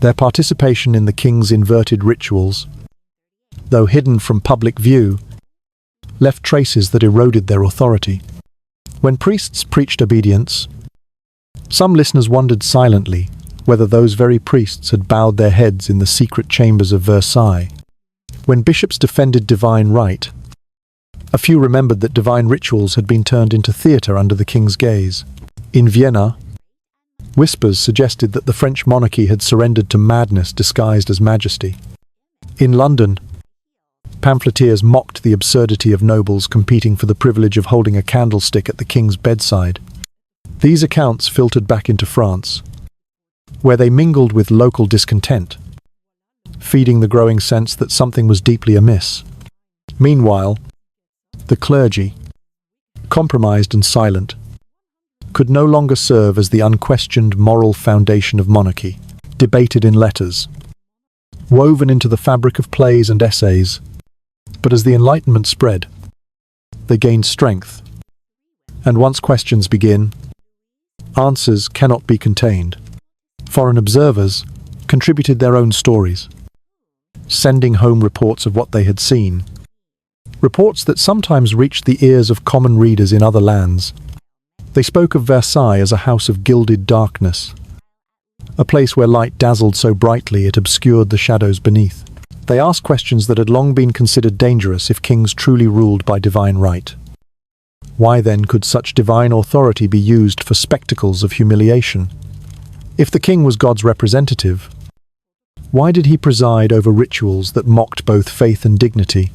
Their participation in the king's inverted rituals, though hidden from public view, left traces that eroded their authority. When priests preached obedience, some listeners wondered silently whether those very priests had bowed their heads in the secret chambers of Versailles. When bishops defended divine right, a few remembered that divine rituals had been turned into theatre under the king's gaze. In Vienna, whispers suggested that the French monarchy had surrendered to madness disguised as majesty. In London, pamphleteers mocked the absurdity of nobles competing for the privilege of holding a candlestick at the king's bedside. These accounts filtered back into France, where they mingled with local discontent, feeding the growing sense that something was deeply amiss. Meanwhile, the clergy, compromised and silent, could no longer serve as the unquestioned moral foundation of monarchy, debated in letters, woven into the fabric of plays and essays. But as the Enlightenment spread, they gained strength, and once questions begin, answers cannot be contained. Foreign observers contributed their own stories, sending home reports of what they had seen, reports that sometimes reached the ears of common readers in other lands. They spoke of Versailles as a house of gilded darkness, a place where light dazzled so brightly it obscured the shadows beneath. They asked questions that had long been considered dangerous if kings truly ruled by divine right. Why then could such divine authority be used for spectacles of humiliation? If the king was God's representative, why did he preside over rituals that mocked both faith and dignity?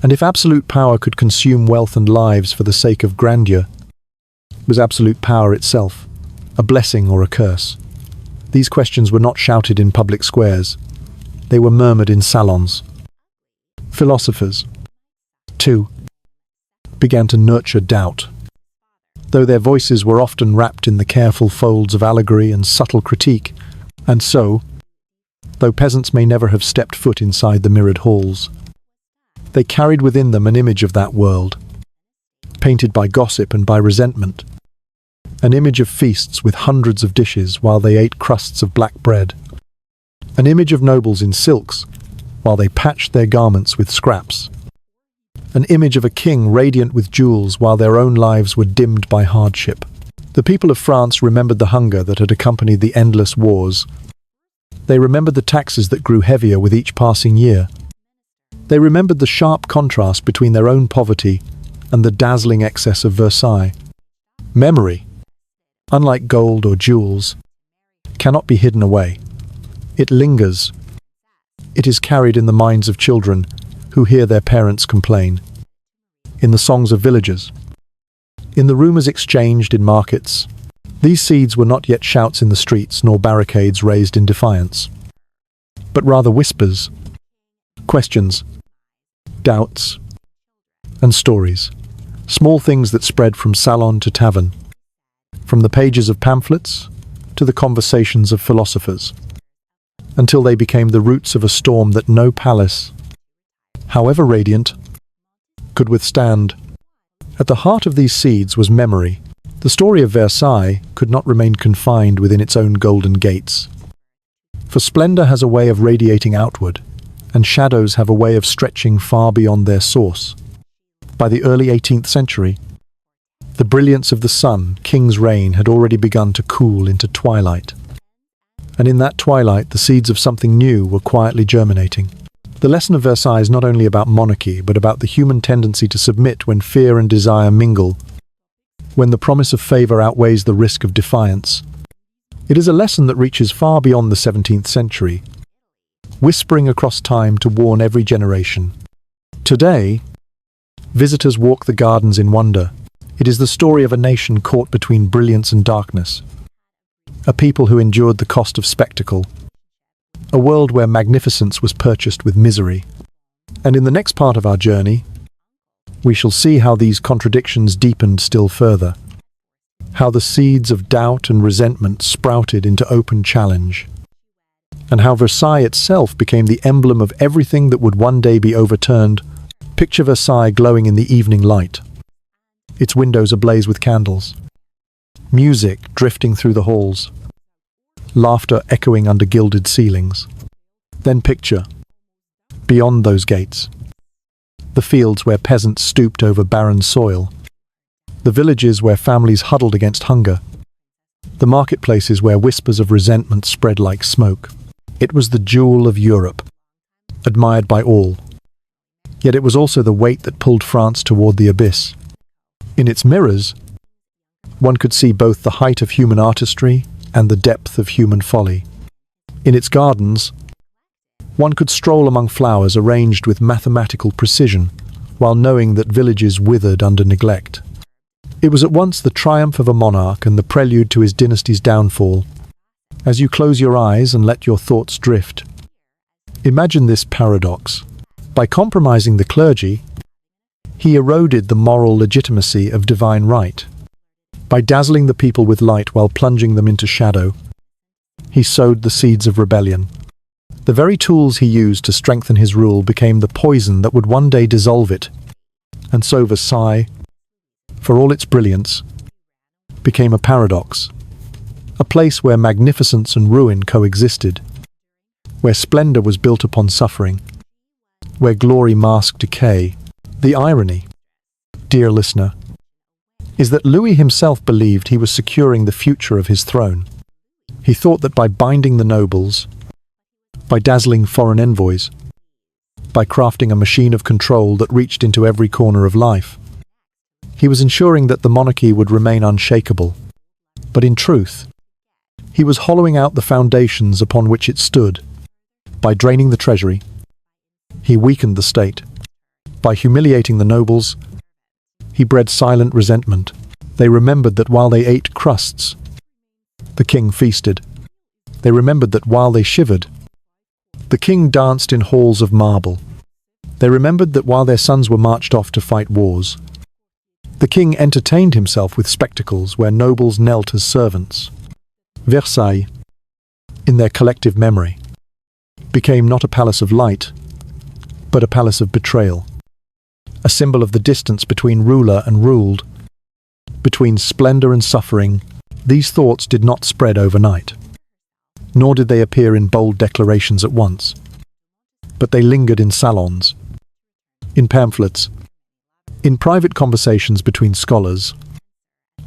And if absolute power could consume wealth and lives for the sake of grandeur, was absolute power itself a blessing or a curse? These questions were not shouted in public squares. They were murmured in salons. Philosophers, too, began to nurture doubt, though their voices were often wrapped in the careful folds of allegory and subtle critique. And so, though peasants may never have stepped foot inside the mirrored halls, they carried within them an image of that world, painted by gossip and by resentment, an image of feasts with hundreds of dishes while they ate crusts of black bread, an image of nobles in silks while they patched their garments with scraps, an image of a king radiant with jewels while their own lives were dimmed by hardship. The people of France remembered the hunger that had accompanied the endless wars. They remembered the taxes that grew heavier with each passing year. They remembered the sharp contrast between their own poverty and the dazzling excess of Versailles. Memory, unlike gold or jewels, cannot be hidden away. It lingers. It is carried in the minds of children who hear their parents complain, in the songs of villagers, in the rumors exchanged in markets. These seeds were not yet shouts in the streets nor barricades raised in defiance, but rather whispers, questions, doubts, and stories. Small things that spread from salon to tavern, from the pages of pamphlets to the conversations of philosophers, until they became the roots of a storm that no palace, however radiant, could withstand. At the heart of these seeds was memory. The story of Versailles could not remain confined within its own golden gates. For splendor has a way of radiating outward, and shadows have a way of stretching far beyond their source. By the early 18th century, the brilliance of the sun, King's reign, had already begun to cool into twilight. And in that twilight, the seeds of something new were quietly germinating. The lesson of Versailles is not only about monarchy, but about the human tendency to submit when fear and desire mingle, when the promise of favor outweighs the risk of defiance. It is a lesson that reaches far beyond the 17th century, whispering across time to warn every generation. Today, visitors walk the gardens in wonder. It is the story of a nation caught between brilliance and darkness, a people who endured the cost of spectacle, a world where magnificence was purchased with misery. And in the next part of our journey, we shall see how these contradictions deepened still further, how the seeds of doubt and resentment sprouted into open challenge, and how Versailles itself became the emblem of everything that would one day be overturned. Picture Versailles glowing in the evening light, its windows ablaze with candles, music drifting through the halls, laughter echoing under gilded ceilings. Then picture, beyond those gates, the fields where peasants stooped over barren soil, the villages where families huddled against hunger, the marketplaces where whispers of resentment spread like smoke. It was the jewel of Europe, admired by all. Yet it was also the weight that pulled France toward the abyss. In its mirrors, one could see both the height of human artistry and the depth of human folly. In its gardens, one could stroll among flowers arranged with mathematical precision, while knowing that villages withered under neglect. It was at once the triumph of a monarch and the prelude to his dynasty's downfall. As you close your eyes and let your thoughts drift, imagine this paradox. By compromising the clergy, he eroded the moral legitimacy of divine right. By dazzling the people with light while plunging them into shadow, he sowed the seeds of rebellion. The very tools he used to strengthen his rule became the poison that would one day dissolve it. And so Versailles, for all its brilliance, became a paradox. A place where magnificence and ruin coexisted, where splendor was built upon suffering, where glory masked decay. The irony, dear listener, is that Louis himself believed he was securing the future of his throne. He thought that by binding the nobles, by dazzling foreign envoys, by crafting a machine of control that reached into every corner of life, he was ensuring that the monarchy would remain unshakable. But in truth, he was hollowing out the foundations upon which it stood. By draining the treasury, he weakened the state. By humiliating the nobles, he bred silent resentment. They remembered that while they ate crusts, the king feasted. They remembered that while they shivered, the king danced in halls of marble. They remembered that while their sons were marched off to fight wars, the king entertained himself with spectacles where nobles knelt as servants. Versailles, in their collective memory, became not a palace of light, but a palace of betrayal. A symbol of the distance between ruler and ruled, between splendor and suffering. These thoughts did not spread overnight, nor did they appear in bold declarations at once, but they lingered in salons, in pamphlets, in private conversations between scholars,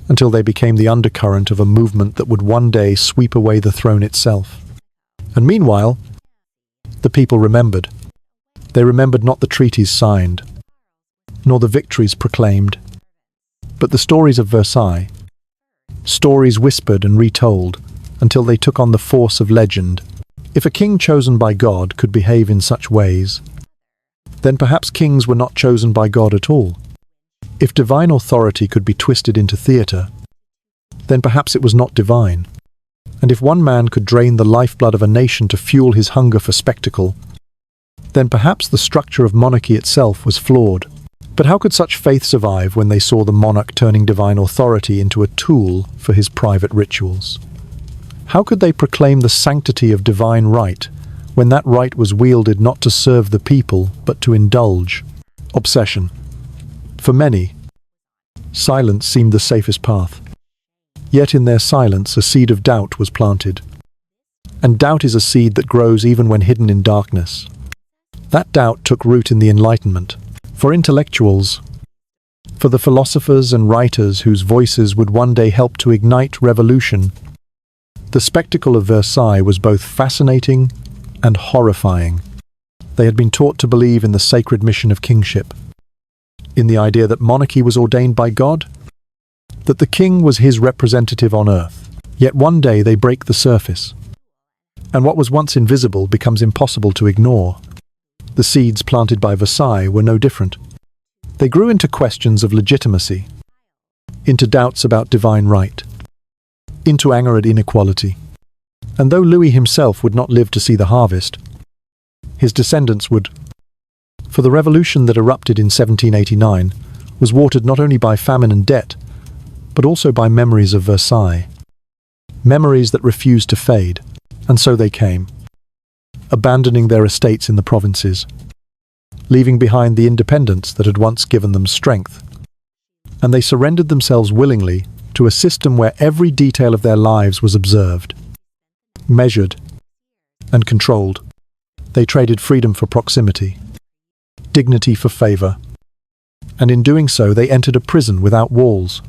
until they became the undercurrent of a movement that would one day sweep away the throne itself. And meanwhile, the people remembered. They remembered not the treaties signed, nor the victories proclaimed, but the stories of Versailles, stories whispered and retold, until they took on the force of legend. If a king chosen by God could behave in such ways, then perhaps kings were not chosen by God at all. If divine authority could be twisted into theatre, then perhaps it was not divine. And if one man could drain the lifeblood of a nation to fuel his hunger for spectacle, then perhaps the structure of monarchy itself was flawed. But how could such faith survive when they saw the monarch turning divine authority into a tool for his private rituals? How could they proclaim the sanctity of divine right when that right was wielded not to serve the people but to indulge? Obsession. For many, silence seemed the safest path. Yet in their silence a seed of doubt was planted. And doubt is a seed that grows even when hidden in darkness. That doubt took root in the Enlightenment. For intellectuals, for the philosophers and writers whose voices would one day help to ignite revolution, the spectacle of Versailles was both fascinating and horrifying. They had been taught to believe in the sacred mission of kingship, in the idea that monarchy was ordained by God, that the king was his representative on earth. Yet one day they break the surface, and what was once invisible becomes impossible to ignore. The seeds planted by Versailles were no different. They grew into questions of legitimacy, into doubts about divine right, into anger at inequality. And though Louis himself would not live to see the harvest, his descendants would. For the revolution that erupted in 1789 was watered not only by famine and debt, but also by memories of Versailles. Memories that refused to fade, and so they came, abandoning their estates in the provinces, leaving behind the independence that had once given them strength. And they surrendered themselves willingly to a system where every detail of their lives was observed. measured, and controlled. They traded freedom for proximity, dignity for favor, and in doing so they entered a prison without walls,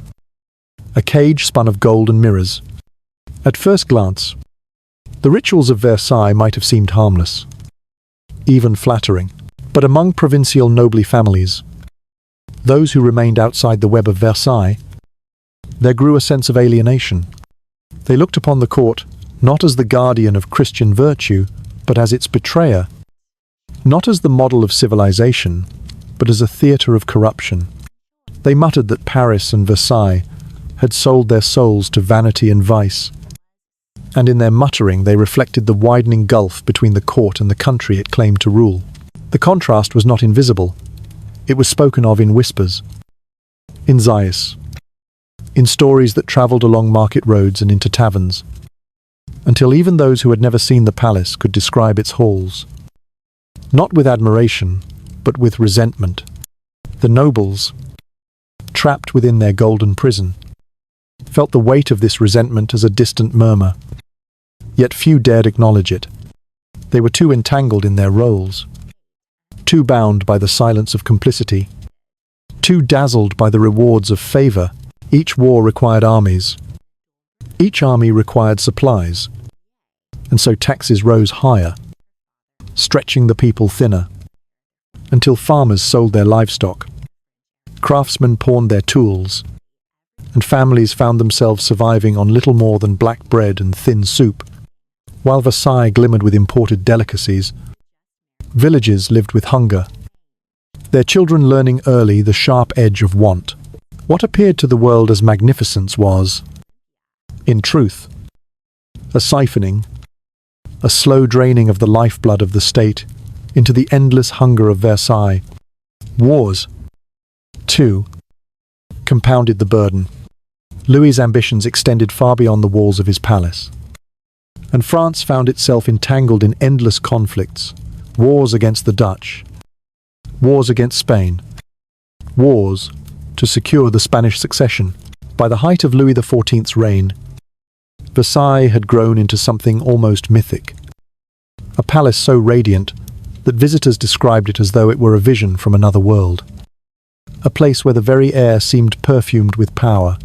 a cage spun of gold and mirrors. At first glance, the rituals of Versailles might have seemed harmless, even flattering, but among provincial noble families, those who remained outside the web of Versailles, there grew a sense of alienation. They looked upon the court not as the guardian of Christian virtue, but as its betrayer, not as the model of civilization, but as a theatre of corruption. They muttered that Paris and Versailles had sold their souls to vanity and vice, and in their muttering they reflected the widening gulf between the court and the country it claimed to rule. The contrast was not invisible. It was spoken of in whispers, in zayas, in stories that travelled along market roads and into taverns, until even those who had never seen the palace could describe its halls, not with admiration, but with resentment. The nobles, trapped within their golden prison, felt the weight of this resentment as a distant murmur, yet few dared acknowledge it. They were too entangled in their roles, too bound by the silence of complicity, too dazzled by the rewards of favor. Each war required armies. Each army required supplies, and so taxes rose higher, stretching the people thinner, until farmers sold their livestock, craftsmen pawned their tools, and families found themselves surviving on little more than black bread and thin soup. While Versailles glimmered with imported delicacies, villages lived with hunger, their children learning early the sharp edge of want. What appeared to the world as magnificence was, in truth, a siphoning, a slow draining of the lifeblood of the state into the endless hunger of Versailles. Wars, too, compounded the burden. Louis's ambitions extended far beyond the walls of his palace, and France found itself entangled in endless conflicts, wars against the Dutch, wars against Spain, wars to secure the Spanish succession. By the height of Louis XIV's reign, Versailles had grown into something almost mythic, a palace so radiant that visitors described it as though it were a vision from another world, a place where the very air seemed perfumed with power,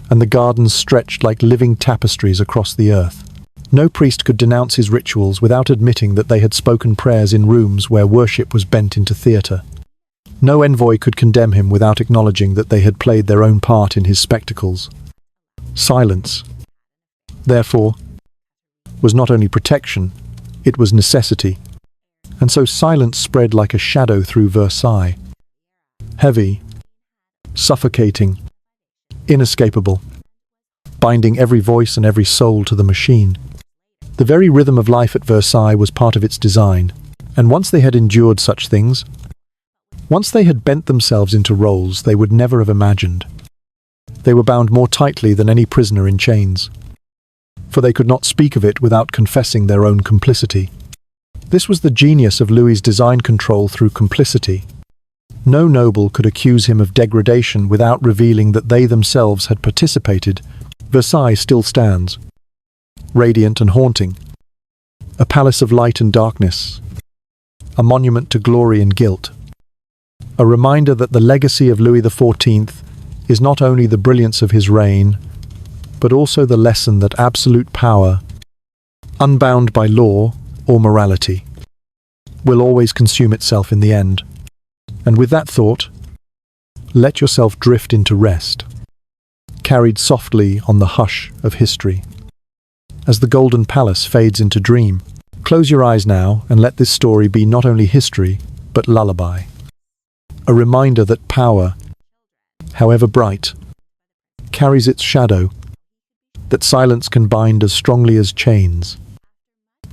and the gardens stretched like living tapestries across the earth. No priest could denounce his rituals without admitting that they had spoken prayers in rooms where worship was bent into theatre. No envoy could condemn him without acknowledging that they had played their own part in his spectacles. Silence, therefore, was not only protection, it was necessity. And so silence spread like a shadow through Versailles. Heavy, suffocating, inescapable, binding every voice and every soul to the machine. The very rhythm of life at Versailles was part of its design, and once they had endured such things, once they had bent themselves into roles they would never have imagined, they were bound more tightly than any prisoner in chains, for they could not speak of it without confessing their own complicity. This was the genius of Louis's design control through complicity. No noble could accuse him of degradation without revealing that they themselves had participated. Versailles still stands, radiant and haunting, a palace of light and darkness, a monument to glory and guilt, a reminder that the legacy of Louis XIV is not only the brilliance of his reign, but also the lesson that absolute power, unbound by law or morality, will always consume itself in the end. And with that thought, let yourself drift into rest, carried softly on the hush of history. As the Golden Palace fades into dream, close your eyes now and let this story be not only history, but lullaby. A reminder that power, however bright, carries its shadow, that silence can bind as strongly as chains,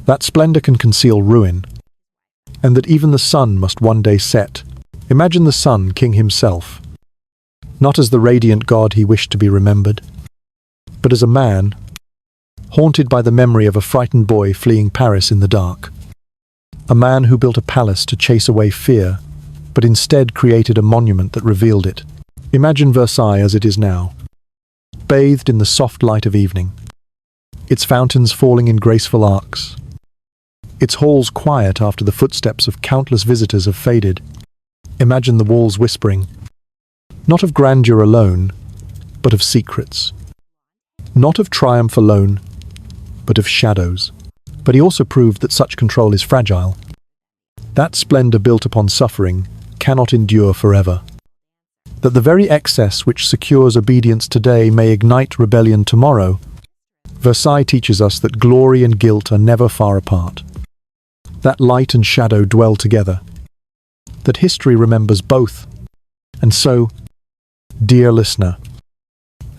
that splendor can conceal ruin, and that even the sun must one day set. Imagine the sun, king himself, not as the radiant god he wished to be remembered, but as a man, haunted by the memory of a frightened boy fleeing Paris in the dark. A man who built a palace to chase away fear, but instead created a monument that revealed it. Imagine Versailles as it is now, bathed in the soft light of evening, its fountains falling in graceful arcs, its halls quiet after the footsteps of countless visitors have faded. Imagine the walls whispering, not of grandeur alone, but of secrets. Not of triumph alone, but of shadows. But he also proved that such control is fragile. That splendor built upon suffering cannot endure forever. That the very excess which secures obedience today may ignite rebellion tomorrow. Versailles teaches us that glory and guilt are never far apart. That light and shadow dwell together. That history remembers both. And so, dear listener,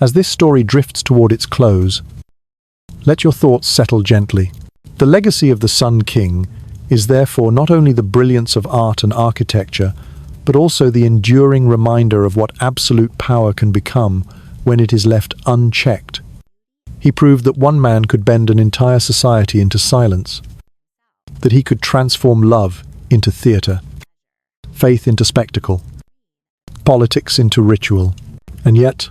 as this story drifts toward its close, let your thoughts settle gently. The legacy of the Sun King is therefore not only the brilliance of art and architecture, but also the enduring reminder of what absolute power can become when it is left unchecked. He proved that one man could bend an entire society into silence, that he could transform love into theatre, faith into spectacle, politics into ritual. And yet,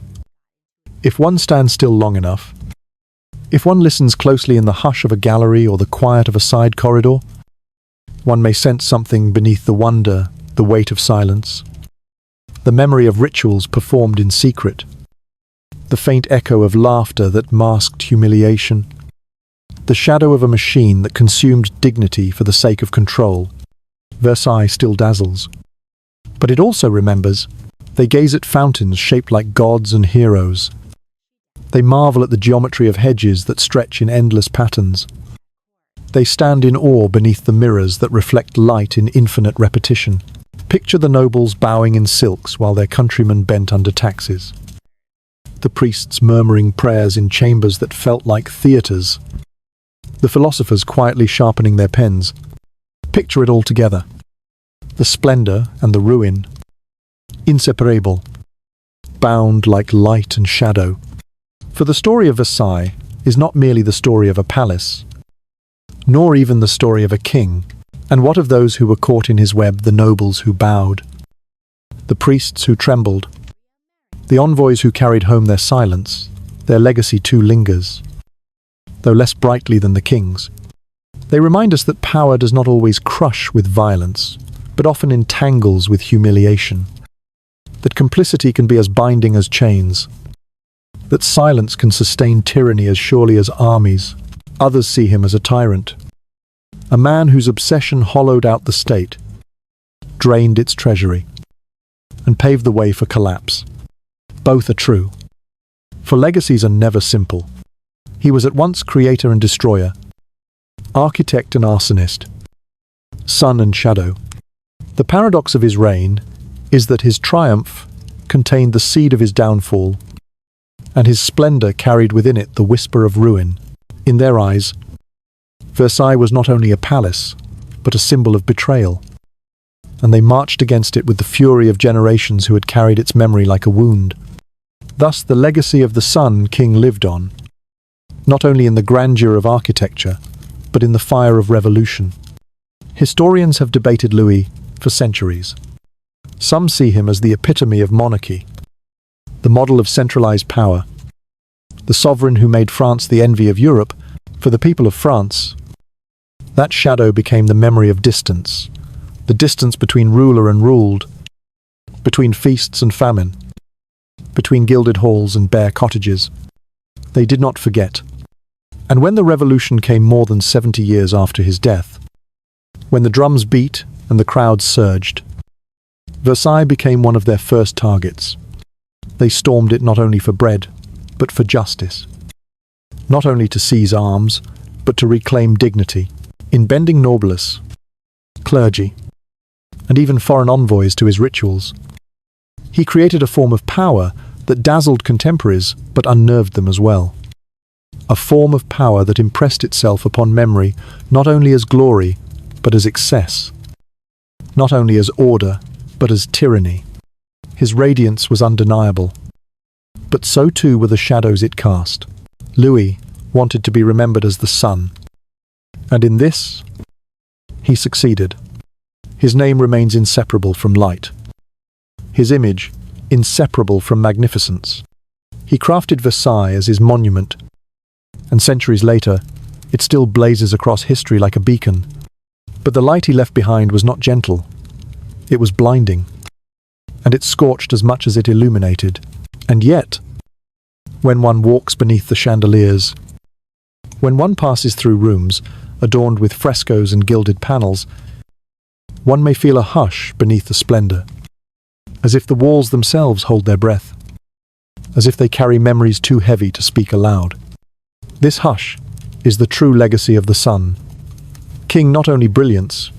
if one stands still long enough, if one listens closely in the hush of a gallery or the quiet of a side corridor, one may sense something beneath the wonder, the weight of silence, the memory of rituals performed in secret, the faint echo of laughter that masked humiliation, the shadow of a machine that consumed dignity for the sake of control. Versailles still dazzles. But it also remembers. They gaze at fountains shaped like gods and heroes. They marvel at the geometry of hedges that stretch in endless patterns. They stand in awe beneath the mirrors that reflect light in infinite repetition. Picture the nobles bowing in silks while their countrymen bent under taxes. The priests murmuring prayers in chambers that felt like theatres. The philosophers quietly sharpening their pens. Picture it all together. The splendor and the ruin, inseparable, bound like light and shadow. For the story of Versailles is not merely the story of a palace, nor even the story of a king. And what of those who were caught in his web, the nobles who bowed, the priests who trembled, the envoys who carried home their silence? Their legacy too lingers, though less brightly than the king's. They remind us that power does not always crush with violence, but often entangles with humiliation. That complicity can be as binding as chains. That silence can sustain tyranny as surely as armies. Others see him as a tyrant, a man whose obsession hollowed out the state, drained its treasury, and paved the way for collapse. Both are true, for legacies are never simple. He was at once creator and destroyer, architect and arsonist, sun and shadow. The paradox of his reign is that his triumph contained the seed of his downfall, and his splendor carried within it the whisper of ruin. In their eyes, Versailles was not only a palace, but a symbol of betrayal, and they marched against it with the fury of generations who had carried its memory like a wound. Thus the legacy of the Sun King lived on, not only in the grandeur of architecture, but in the fire of revolution. Historians have debated Louis for centuries. Some see him as the epitome of monarchy, the model of centralized power, the sovereign who made France the envy of Europe. For the people of France, that shadow became the memory of distance, the distance between ruler and ruled, between feasts and famine, between gilded halls and bare cottages. They did not forget. And when the revolution came more than 70 years after his death, when the drums beat and the crowds surged, Versailles became one of their first targets. They stormed it not only for bread, but for justice. Not only to seize arms, but to reclaim dignity. In bending noblesse, clergy, and even foreign envoys to his rituals, he created a form of power that dazzled contemporaries but unnerved them as well. A form of power that impressed itself upon memory not only as glory, but as excess. Not only as order, but as tyranny. His radiance was undeniable, but so too were the shadows it cast. Louis wanted to be remembered as the sun, and in this, he succeeded. His name remains inseparable from light. His image, inseparable from magnificence. He crafted Versailles as his monument, and centuries later, it still blazes across history like a beacon. But the light he left behind was not gentle. It was blinding, and it scorched as much as it illuminated. And yet, when one walks beneath the chandeliers, when one passes through rooms adorned with frescoes and gilded panels, one may feel a hush beneath the splendor, as if the walls themselves hold their breath, as if they carry memories too heavy to speak aloud. This hush is the true legacy of the sun. King not only brilliance,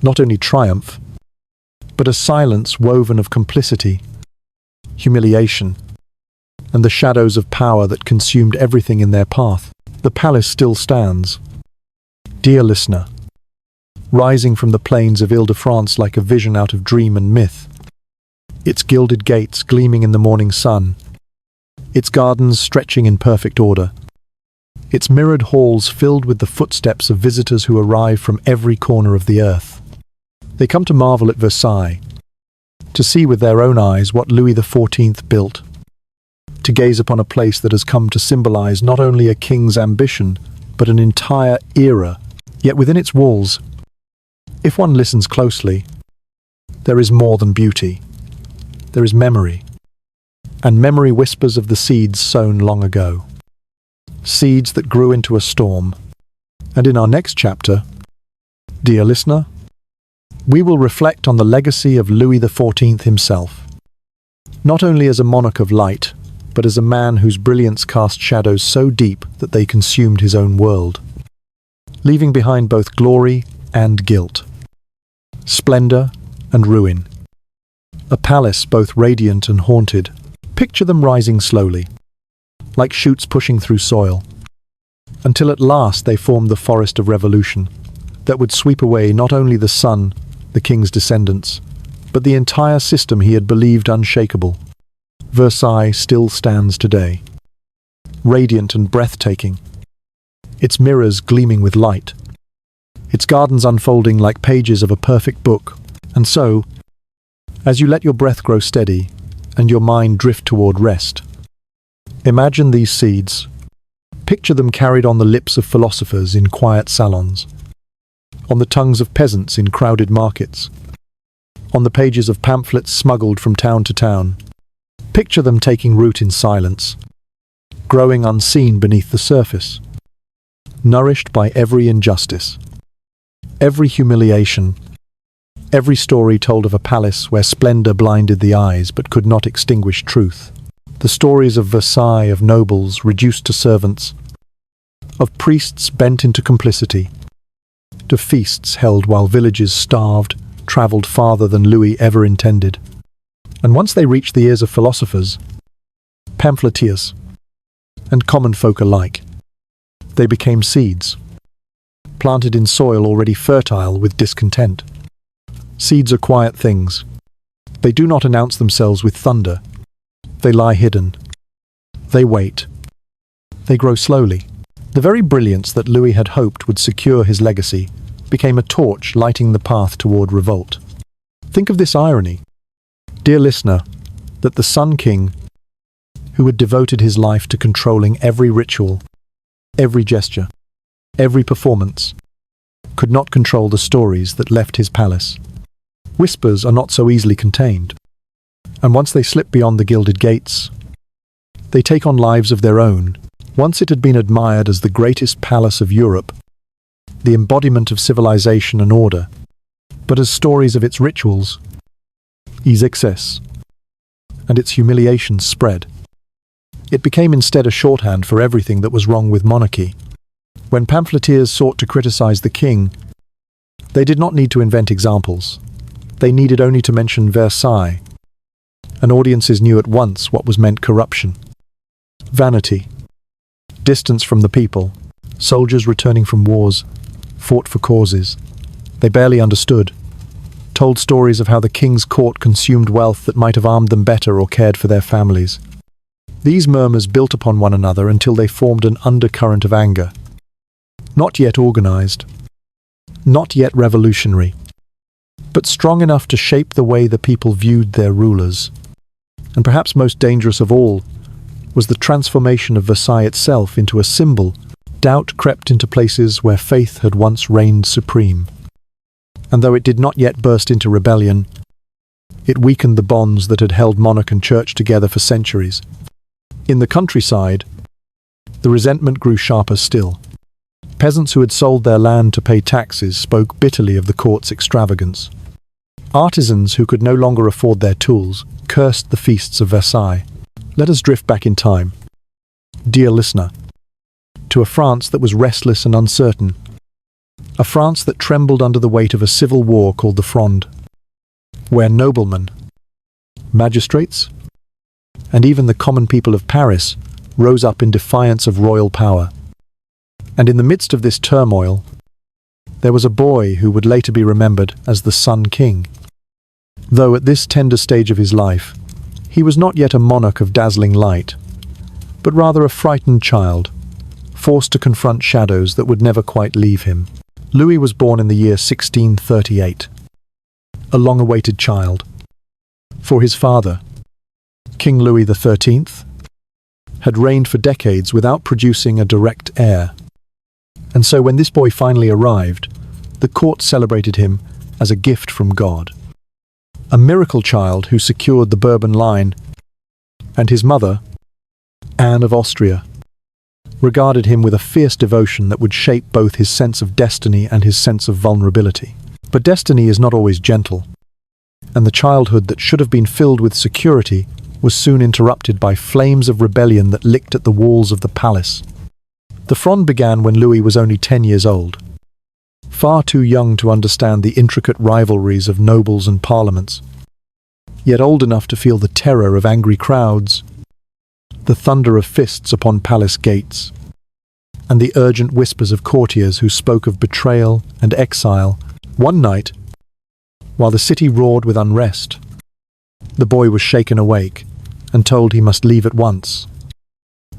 not only triumph, but a silence woven of complicity, humiliation, and the shadows of power that consumed everything in their path. The palace still stands. Dear listener, rising from the plains of Ile-de-France like a vision out of dream and myth, its gilded gates gleaming in the morning sun, its gardens stretching in perfect order, its mirrored halls filled with the footsteps of visitors who arrive from every corner of the earth. They come to marvel at Versailles, to see with their own eyes what Louis XIV built, to gaze upon a place that has come to symbolize not only a king's ambition, but an entire era. Yet within its walls, if one listens closely, there is more than beauty. There is memory, and memory whispers of the seeds sown long ago. Seeds that grew into a storm. And in our next chapter, dear listener, we will reflect on the legacy of Louis XIV himself, not only as a monarch of light, but as a man whose brilliance cast shadows so deep that they consumed his own world, leaving behind both glory and guilt, splendor and ruin. A palace both radiant and haunted. Picture them rising slowly, like shoots pushing through soil, until at last they formed the forest of revolution that would sweep away not only the son, the king's descendants, but the entire system he had believed unshakable. Versailles still stands today, radiant and breathtaking, its mirrors gleaming with light, its gardens unfolding like pages of a perfect book. And so, as you let your breath grow steady and your mind drift toward rest, imagine these seeds. Picture them carried on the lips of philosophers in quiet salons, on the tongues of peasants in crowded markets, on the pages of pamphlets smuggled from town to town. Picture them taking root in silence, growing unseen beneath the surface, nourished by every injustice, every humiliation, every story told of a palace where splendor blinded the eyes but could not extinguish truth. The stories of Versailles, of nobles reduced to servants, of priests bent into complicity, to feasts held while villages starved, travelled farther than Louis ever intended. And once they reached the ears of philosophers, pamphleteers, and common folk alike, they became seeds, planted in soil already fertile with discontent. Seeds are quiet things. They do not announce themselves with thunder. They lie hidden. They wait. They grow slowly. The very brilliance that Louis had hoped would secure his legacy became a torch lighting the path toward revolt. Think of this irony, dear listener, that the Sun King, who had devoted his life to controlling every ritual, every gesture, every performance, could not control the stories that left his palace. Whispers are not so easily contained, and once they slip beyond the gilded gates, they take on lives of their own. Once it had been admired as the greatest palace of Europe, the embodiment of civilization and order, but as stories of its rituals, its excess, and its humiliations spread, it became instead a shorthand for everything that was wrong with monarchy. When pamphleteers sought to criticize the king, they did not need to invent examples. They needed only to mention Versailles, and audiences knew at once what was meant: corruption, vanity, distance from the people, soldiers returning from wars, fought for causes they barely understood, told stories of how the king's court consumed wealth that might have armed them better or cared for their families. These murmurs built upon one another until they formed an undercurrent of anger, not yet organized, not yet revolutionary, but strong enough to shape the way the people viewed their rulers. And perhaps most dangerous of all, was the transformation of Versailles itself into a symbol. Doubt crept into places where faith had once reigned supreme. And though it did not yet burst into rebellion, it weakened the bonds that had held monarch and church together for centuries. In the countryside, the resentment grew sharper still. Peasants who had sold their land to pay taxes spoke bitterly of the court's extravagance. Artisans who could no longer afford their tools cursed the feasts of Versailles. Let us drift back in time, dear listener, to a France that was restless and uncertain, a France that trembled under the weight of a civil war called the Fronde, where noblemen, magistrates, and even the common people of Paris rose up in defiance of royal power. And in the midst of this turmoil, there was a boy who would later be remembered as the Sun King. Though at this tender stage of his life, he was not yet a monarch of dazzling light, but rather a frightened child, forced to confront shadows that would never quite leave him. Louis was born in the year 1638, a long-awaited child. For his father, King Louis XIII, had reigned for decades without producing a direct heir. And so when this boy finally arrived, the court celebrated him as a gift from God. A miracle child who secured the Bourbon line, and his mother, Anne of Austria, regarded him with a fierce devotion that would shape both his sense of destiny and his sense of vulnerability. But destiny is not always gentle, and the childhood that should have been filled with security was soon interrupted by flames of rebellion that licked at the walls of the palace. The Fronde began when Louis was only 10 years old, far too young to understand the intricate rivalries of nobles and parliaments, yet old enough to feel the terror of angry crowds, the thunder of fists upon palace gates, and the urgent whispers of courtiers who spoke of betrayal and exile. One night, while the city roared with unrest, the boy was shaken awake and told he must leave at once.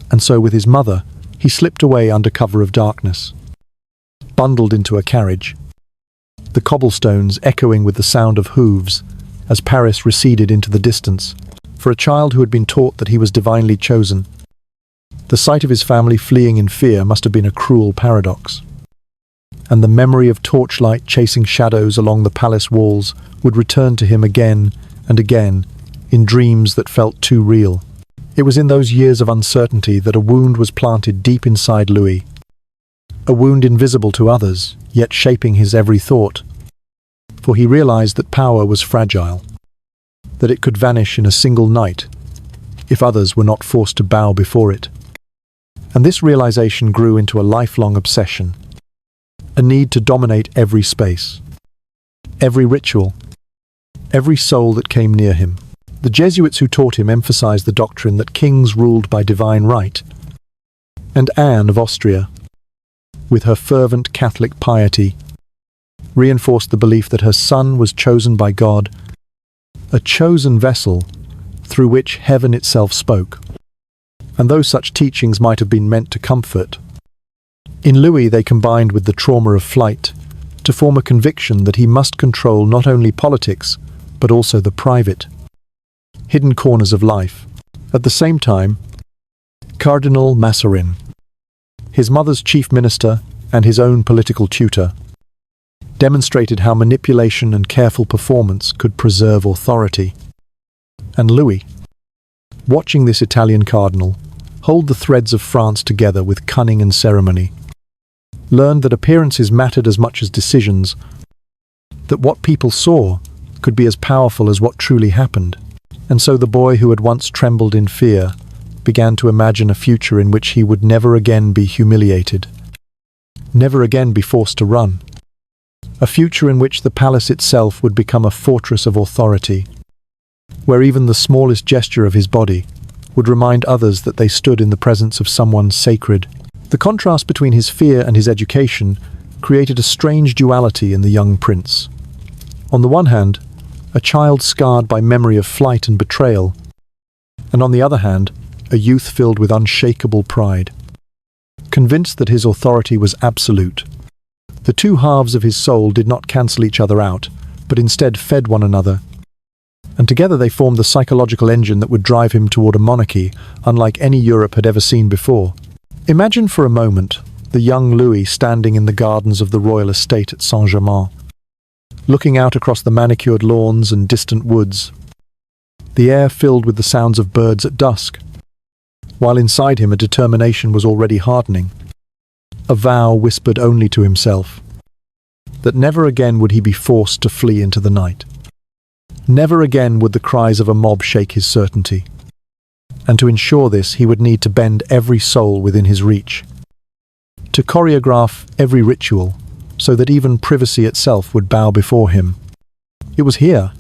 And so with his mother, he slipped away under cover of darkness, bundled into a carriage, the cobblestones echoing with the sound of hooves as Paris receded into the distance. For a child who had been taught that he was divinely chosen, the sight of his family fleeing in fear must have been a cruel paradox. And the memory of torchlight chasing shadows along the palace walls would return to him again and again in dreams that felt too real. It was in those years of uncertainty that a wound was planted deep inside Louis, a wound invisible to others, yet shaping his every thought. For he realized that power was fragile, that it could vanish in a single night if others were not forced to bow before it. And this realization grew into a lifelong obsession, a need to dominate every space, every ritual, every soul that came near him. The Jesuits who taught him emphasized the doctrine that kings ruled by divine right, and Anne of Austria, with her fervent Catholic piety, reinforced the belief that her son was chosen by God, a chosen vessel through which heaven itself spoke. And though such teachings might have been meant to comfort, in Louis they combined with the trauma of flight to form a conviction that he must control not only politics, but also the private, hidden corners of life. At the same time, Cardinal Mazarin, his mother's chief minister and his own political tutor, demonstrated how manipulation and careful performance could preserve authority. And Louis, watching this Italian cardinal hold the threads of France together with cunning and ceremony, learned that appearances mattered as much as decisions, that what people saw could be as powerful as what truly happened. And so the boy who had once trembled in fear began to imagine a future in which he would never again be humiliated, never again be forced to run. A future in which the palace itself would become a fortress of authority, where even the smallest gesture of his body would remind others that they stood in the presence of someone sacred. The contrast between his fear and his education created a strange duality in the young prince. On the one hand, a child scarred by memory of flight and betrayal, and on the other hand, a youth filled with unshakable pride, convinced that his authority was absolute. The two halves of his soul did not cancel each other out, but instead fed one another, and together they formed the psychological engine that would drive him toward a monarchy unlike any Europe had ever seen before. Imagine for a moment the young Louis standing in the gardens of the royal estate at Saint-Germain, looking out across the manicured lawns and distant woods, the air filled with the sounds of birds at dusk, while inside him a determination was already hardening, a vow whispered only to himself, that never again would he be forced to flee into the night. Never again would the cries of a mob shake his certainty. And to ensure this, he would need to bend every soul within his reach, to choreograph every ritual, so that even privacy itself would bow before him. It was here,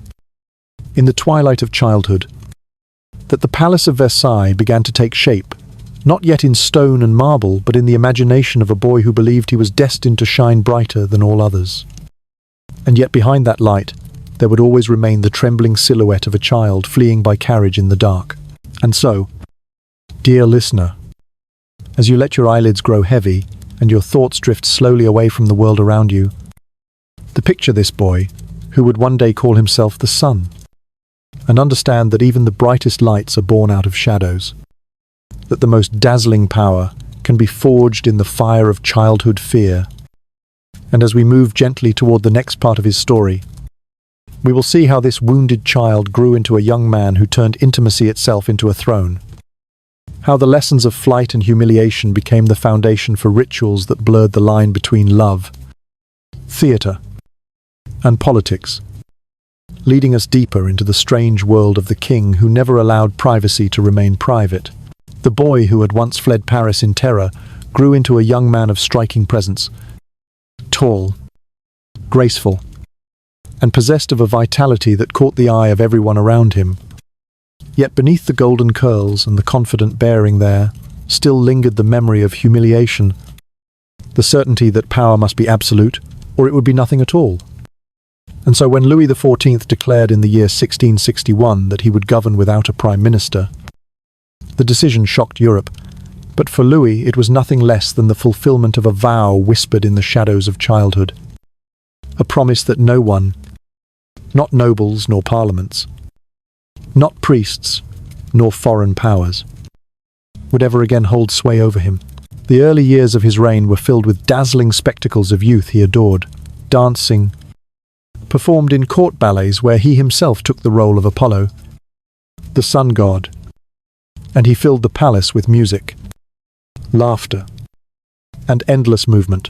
in the twilight of childhood, that the palace of Versailles began to take shape, not yet in stone and marble, but in the imagination of a boy who believed he was destined to shine brighter than all others. And yet behind that light, there would always remain the trembling silhouette of a child fleeing by carriage in the dark. And so, dear listener, as you let your eyelids grow heavy and your thoughts drift slowly away from the world around you, picture this boy, who would one day call himself the sun, and understand that even the brightest lights are born out of shadows, that the most dazzling power can be forged in the fire of childhood fear. And as we move gently toward the next part of his story, we will see how this wounded child grew into a young man who turned intimacy itself into a throne, how the lessons of flight and humiliation became the foundation for rituals that blurred the line between love, theatre, and politics, leading us deeper into the strange world of the king who never allowed privacy to remain private. The boy who had once fled Paris in terror grew into a young man of striking presence, tall, graceful, and possessed of a vitality that caught the eye of everyone around him. Yet beneath the golden curls and the confident bearing there still lingered the memory of humiliation, the certainty that power must be absolute or it would be nothing at all. And so when Louis XIV declared in the year 1661 that he would govern without a prime minister, the decision shocked Europe, but for Louis it was nothing less than the fulfillment of a vow whispered in the shadows of childhood, a promise that no one, not nobles nor parliaments, not priests nor foreign powers, would ever again hold sway over him. The early years of his reign were filled with dazzling spectacles of youth he adored, dancing, performed in court ballets where he himself took the role of Apollo, the sun god, and he filled the palace with music, laughter, and endless movement,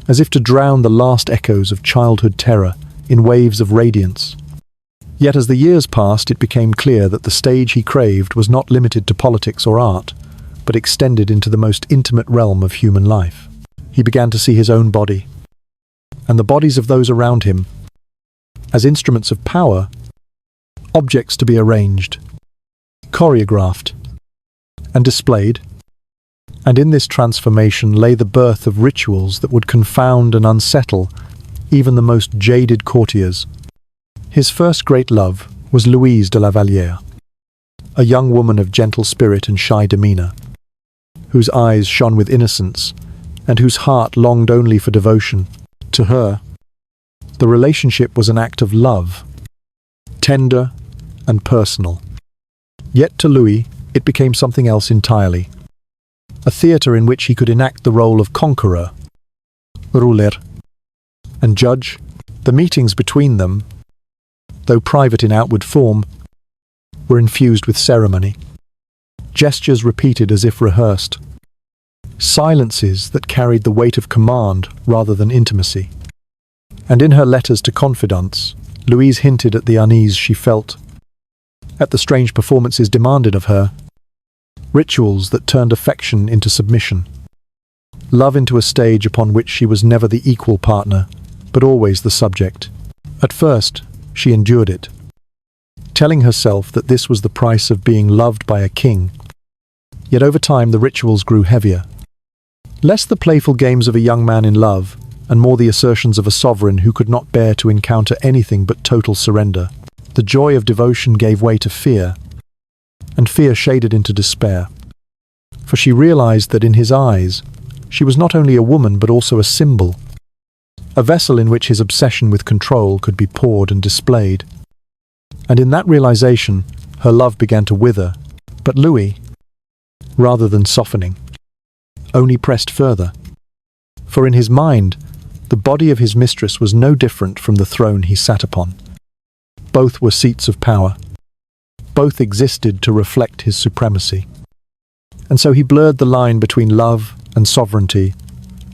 as if to drown the last echoes of childhood terror in waves of radiance. Yet as the years passed, it became clear that the stage he craved was not limited to politics or art, but extended into the most intimate realm of human life. He began to see his own body, and the bodies of those around him, as instruments of power, objects to be arranged, choreographed, and displayed. And in this transformation lay the birth of rituals that would confound and unsettle even the most jaded courtiers. His first great love was Louise de la Vallière, a young woman of gentle spirit and shy demeanour, whose eyes shone with innocence and whose heart longed only for devotion. To her, the relationship was an act of love, tender and personal. Yet to Louis, it became something else entirely, a theatre in which he could enact the role of conqueror, ruler, and judge. The meetings between them, though private in outward form, were infused with ceremony, gestures repeated as if rehearsed, silences that carried the weight of command rather than intimacy. And in her letters to confidants, Louise hinted at the unease she felt, at the strange performances demanded of her, rituals that turned affection into submission, love into a stage upon which she was never the equal partner, but always the subject. At first, she endured it, telling herself that this was the price of being loved by a king. Yet over time the rituals grew heavier, less the playful games of a young man in love, and more the assertions of a sovereign who could not bear to encounter anything but total surrender. The joy of devotion gave way to fear, and fear shaded into despair, for she realized that in his eyes she was not only a woman but also a symbol, a vessel in which his obsession with control could be poured and displayed. And in that realization, her love began to wither. But Louis, rather than softening, only pressed further. For in his mind, the body of his mistress was no different from the throne he sat upon. Both were seats of power. Both existed to reflect his supremacy. And so he blurred the line between love and sovereignty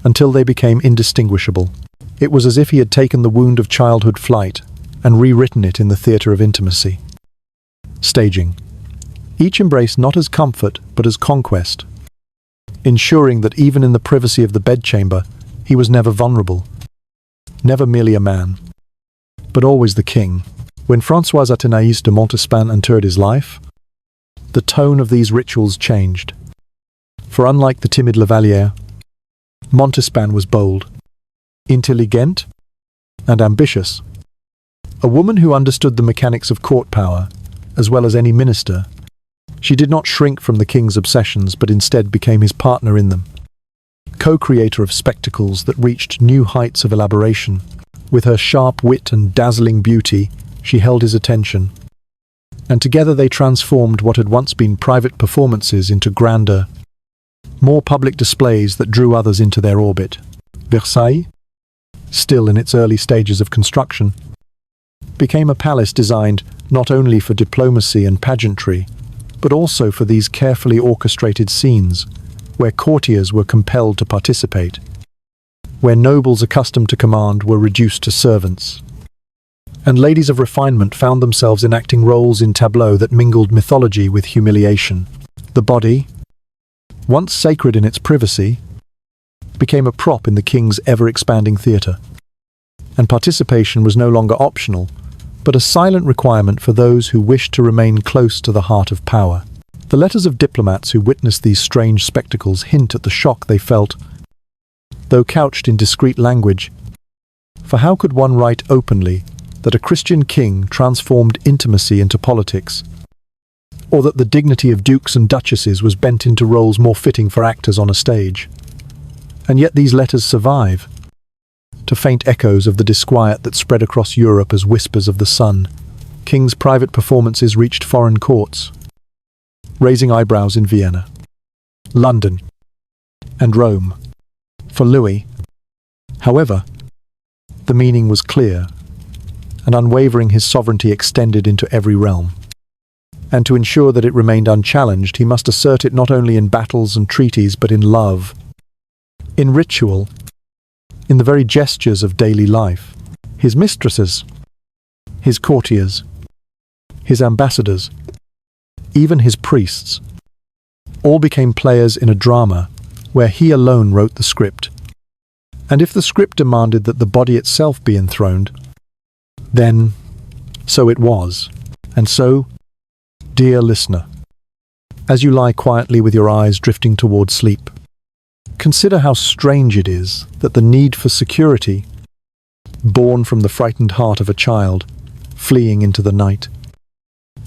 until they became indistinguishable. It was as if he had taken the wound of childhood flight and rewritten it in the theatre of intimacy. Staging. Each embraced not as comfort, but as conquest, ensuring that even in the privacy of the bedchamber, he was never vulnerable, never merely a man, but always the king. When Françoise Athénaïs de Montespan entered his life, the tone of these rituals changed. For unlike the timid Lavalière, Montespan was bold, intelligent, and ambitious. A woman who understood the mechanics of court power, as well as any minister. She did not shrink from the king's obsessions, but instead became his partner in them. Co-creator of spectacles that reached new heights of elaboration. With her sharp wit and dazzling beauty, she held his attention. And together they transformed what had once been private performances into grander, more public displays that drew others into their orbit. Versailles, still in its early stages of construction, became a palace designed not only for diplomacy and pageantry, but also for these carefully orchestrated scenes, where courtiers were compelled to participate, where nobles accustomed to command were reduced to servants, and ladies of refinement found themselves enacting roles in tableaux that mingled mythology with humiliation. The body, once sacred in its privacy, became a prop in the king's ever-expanding theatre, and participation was no longer optional, but a silent requirement for those who wished to remain close to the heart of power. The letters of diplomats who witnessed these strange spectacles hint at the shock they felt, though couched in discreet language. For how could one write openly that a Christian king transformed intimacy into politics, or that the dignity of dukes and duchesses was bent into roles more fitting for actors on a stage? And yet these letters survive, to faint echoes of the disquiet that spread across Europe as whispers of the sun. King's private performances reached foreign courts, raising eyebrows in Vienna, London, and Rome. For Louis, however, the meaning was clear, and unwavering his sovereignty extended into every realm. And to ensure that it remained unchallenged, he must assert it not only in battles and treaties, but in love, in ritual, in the very gestures of daily life. His mistresses, his courtiers, his ambassadors, even his priests, all became players in a drama where he alone wrote the script. And if the script demanded that the body itself be enthroned, then so it was. And so, dear listener, as you lie quietly with your eyes drifting toward sleep, consider how strange it is that the need for security, born from the frightened heart of a child fleeing into the night,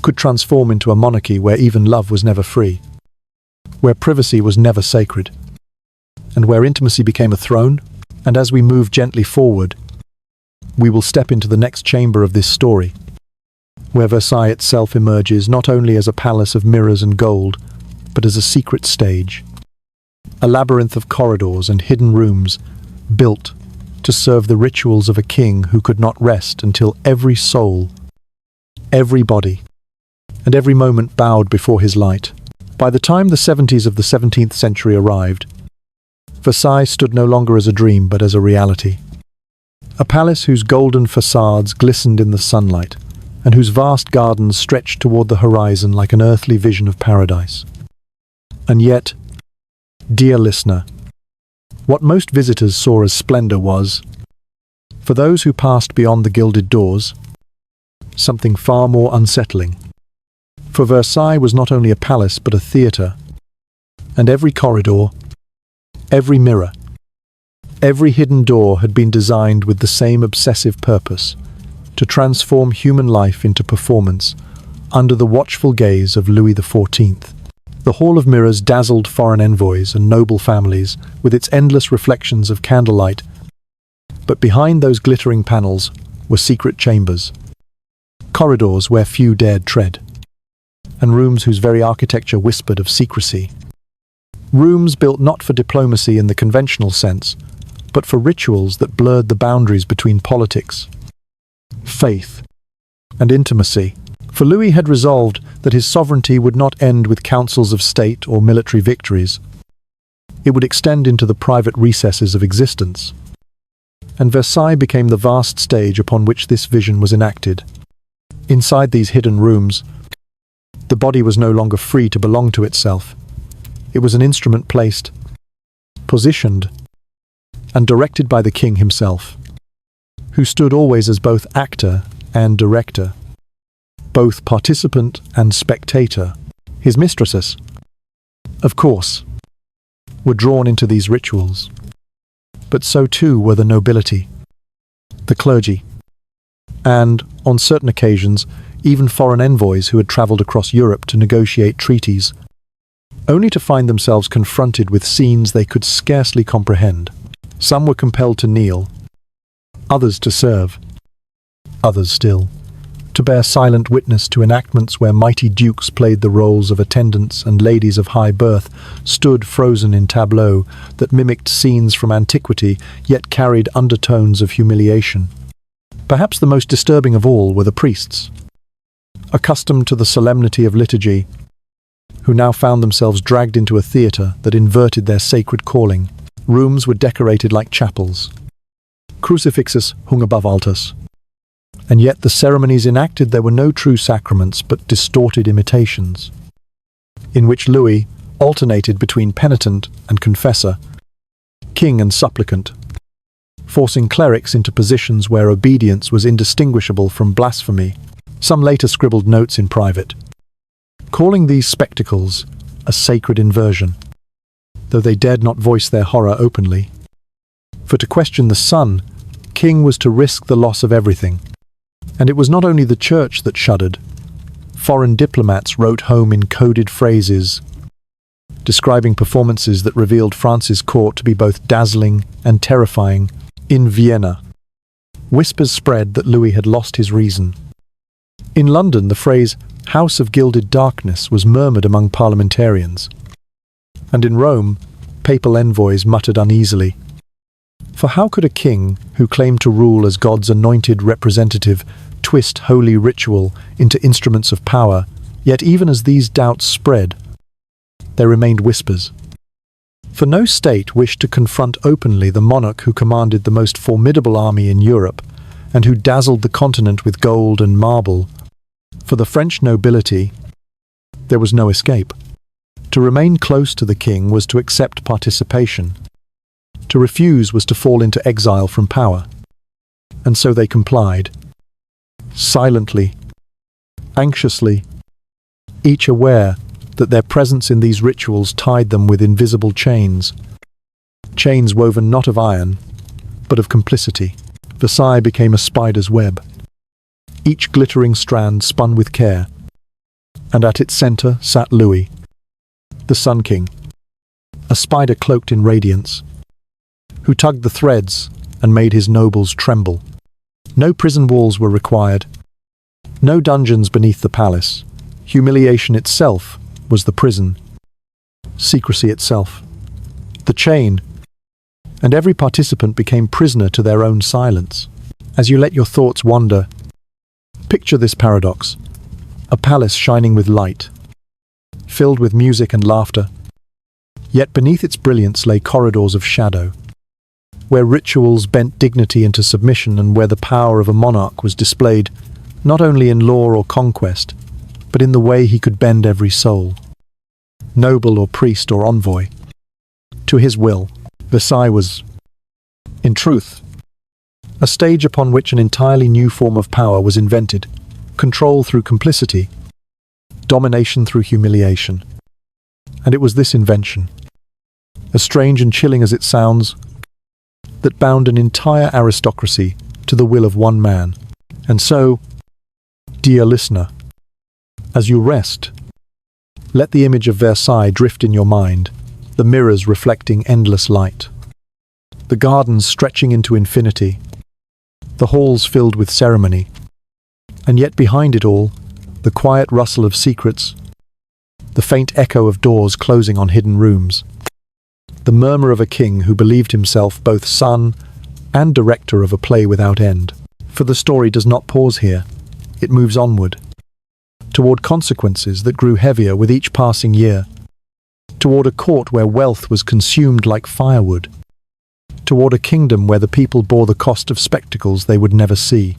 could transform into a monarchy where even love was never free, where privacy was never sacred, and where intimacy became a throne. And as we move gently forward, we will step into the next chamber of this story, where Versailles itself emerges not only as a palace of mirrors and gold, but as a secret stage, a labyrinth of corridors and hidden rooms built to serve the rituals of a king who could not rest until every soul, every body, and every moment bowed before his light. By the time the 70s of the 17th century arrived, Versailles stood no longer as a dream but as a reality. A palace whose golden facades glistened in the sunlight, and whose vast gardens stretched toward the horizon like an earthly vision of paradise. And yet, dear listener, what most visitors saw as splendor was, for those who passed beyond the gilded doors, something far more unsettling. For Versailles was not only a palace but a theatre, and every corridor, every mirror, every hidden door had been designed with the same obsessive purpose, to transform human life into performance under the watchful gaze of Louis XIV. The Hall of Mirrors dazzled foreign envoys and noble families with its endless reflections of candlelight, but behind those glittering panels were secret chambers, corridors where few dared tread, and rooms whose very architecture whispered of secrecy. Rooms built not for diplomacy in the conventional sense, but for rituals that blurred the boundaries between politics, faith, and intimacy. For Louis had resolved that his sovereignty would not end with councils of state or military victories. It would extend into the private recesses of existence. And Versailles became the vast stage upon which this vision was enacted. Inside these hidden rooms, the body was no longer free to belong to itself. It was an instrument placed, positioned, and directed by the king himself, who stood always as both actor and director, both participant and spectator. His mistresses, of course, were drawn into these rituals, but so too were the nobility, the clergy, and, on certain occasions, even foreign envoys who had travelled across Europe to negotiate treaties, only to find themselves confronted with scenes they could scarcely comprehend. Some were compelled to kneel, others to serve, others still to bear silent witness to enactments where mighty dukes played the roles of attendants and ladies of high birth stood frozen in tableaux that mimicked scenes from antiquity yet carried undertones of humiliation. Perhaps the most disturbing of all were the priests, accustomed to the solemnity of liturgy, who now found themselves dragged into a theatre that inverted their sacred calling. Rooms were decorated like chapels. Crucifixes hung above altars. And yet the ceremonies enacted there were no true sacraments but distorted imitations, in which Louis alternated between penitent and confessor, king and supplicant, forcing clerics into positions where obedience was indistinguishable from blasphemy. Some later scribbled notes in private, calling these spectacles a sacred inversion, though they dared not voice their horror openly. For to question the Sun, king was to risk the loss of everything. And it was not only the church that shuddered. Foreign diplomats wrote home in coded phrases, describing performances that revealed France's court to be both dazzling and terrifying. In Vienna, whispers spread that Louis had lost his reason. In London, the phrase "House of Gilded Darkness" was murmured among parliamentarians. And in Rome, papal envoys muttered uneasily. For how could a king, who claimed to rule as God's anointed representative, twist holy ritual into instruments of power? Yet even as these doubts spread, there remained whispers. For no state wished to confront openly the monarch who commanded the most formidable army in Europe, and who dazzled the continent with gold and marble. For the French nobility, there was no escape. To remain close to the king was to accept participation. To refuse was to fall into exile from power. And so they complied. Silently, anxiously, each aware that their presence in these rituals tied them with invisible chains. Chains woven not of iron, but of complicity. Versailles became a spider's web. Each glittering strand spun with care. And at its centre sat Louis, the Sun King, a spider cloaked in radiance, who tugged the threads and made his nobles tremble. No prison walls were required, no dungeons beneath the palace. Humiliation itself was the prison, secrecy itself, the chain, and every participant became prisoner to their own silence. As you let your thoughts wander, picture this paradox: a palace shining with light, filled with music and laughter, yet beneath its brilliance lay corridors of shadow, where rituals bent dignity into submission and where the power of a monarch was displayed not only in law or conquest, but in the way he could bend every soul, noble or priest or envoy, to his will. Versailles was, in truth, a stage upon which an entirely new form of power was invented, control through complicity, domination through humiliation. And it was this invention, as strange and chilling as it sounds, that bound an entire aristocracy to the will of one man. And so, dear listener, as you rest, let the image of Versailles drift in your mind, the mirrors reflecting endless light, the gardens stretching into infinity, the halls filled with ceremony, And yet behind it all, the quiet rustle of secrets, the faint echo of doors closing on hidden rooms, the murmur of a king who believed himself both son and director of a play without end. For the story does not pause here. It moves onward, toward consequences that grew heavier with each passing year, toward a court where wealth was consumed like firewood, toward a kingdom where the people bore the cost of spectacles they would never see.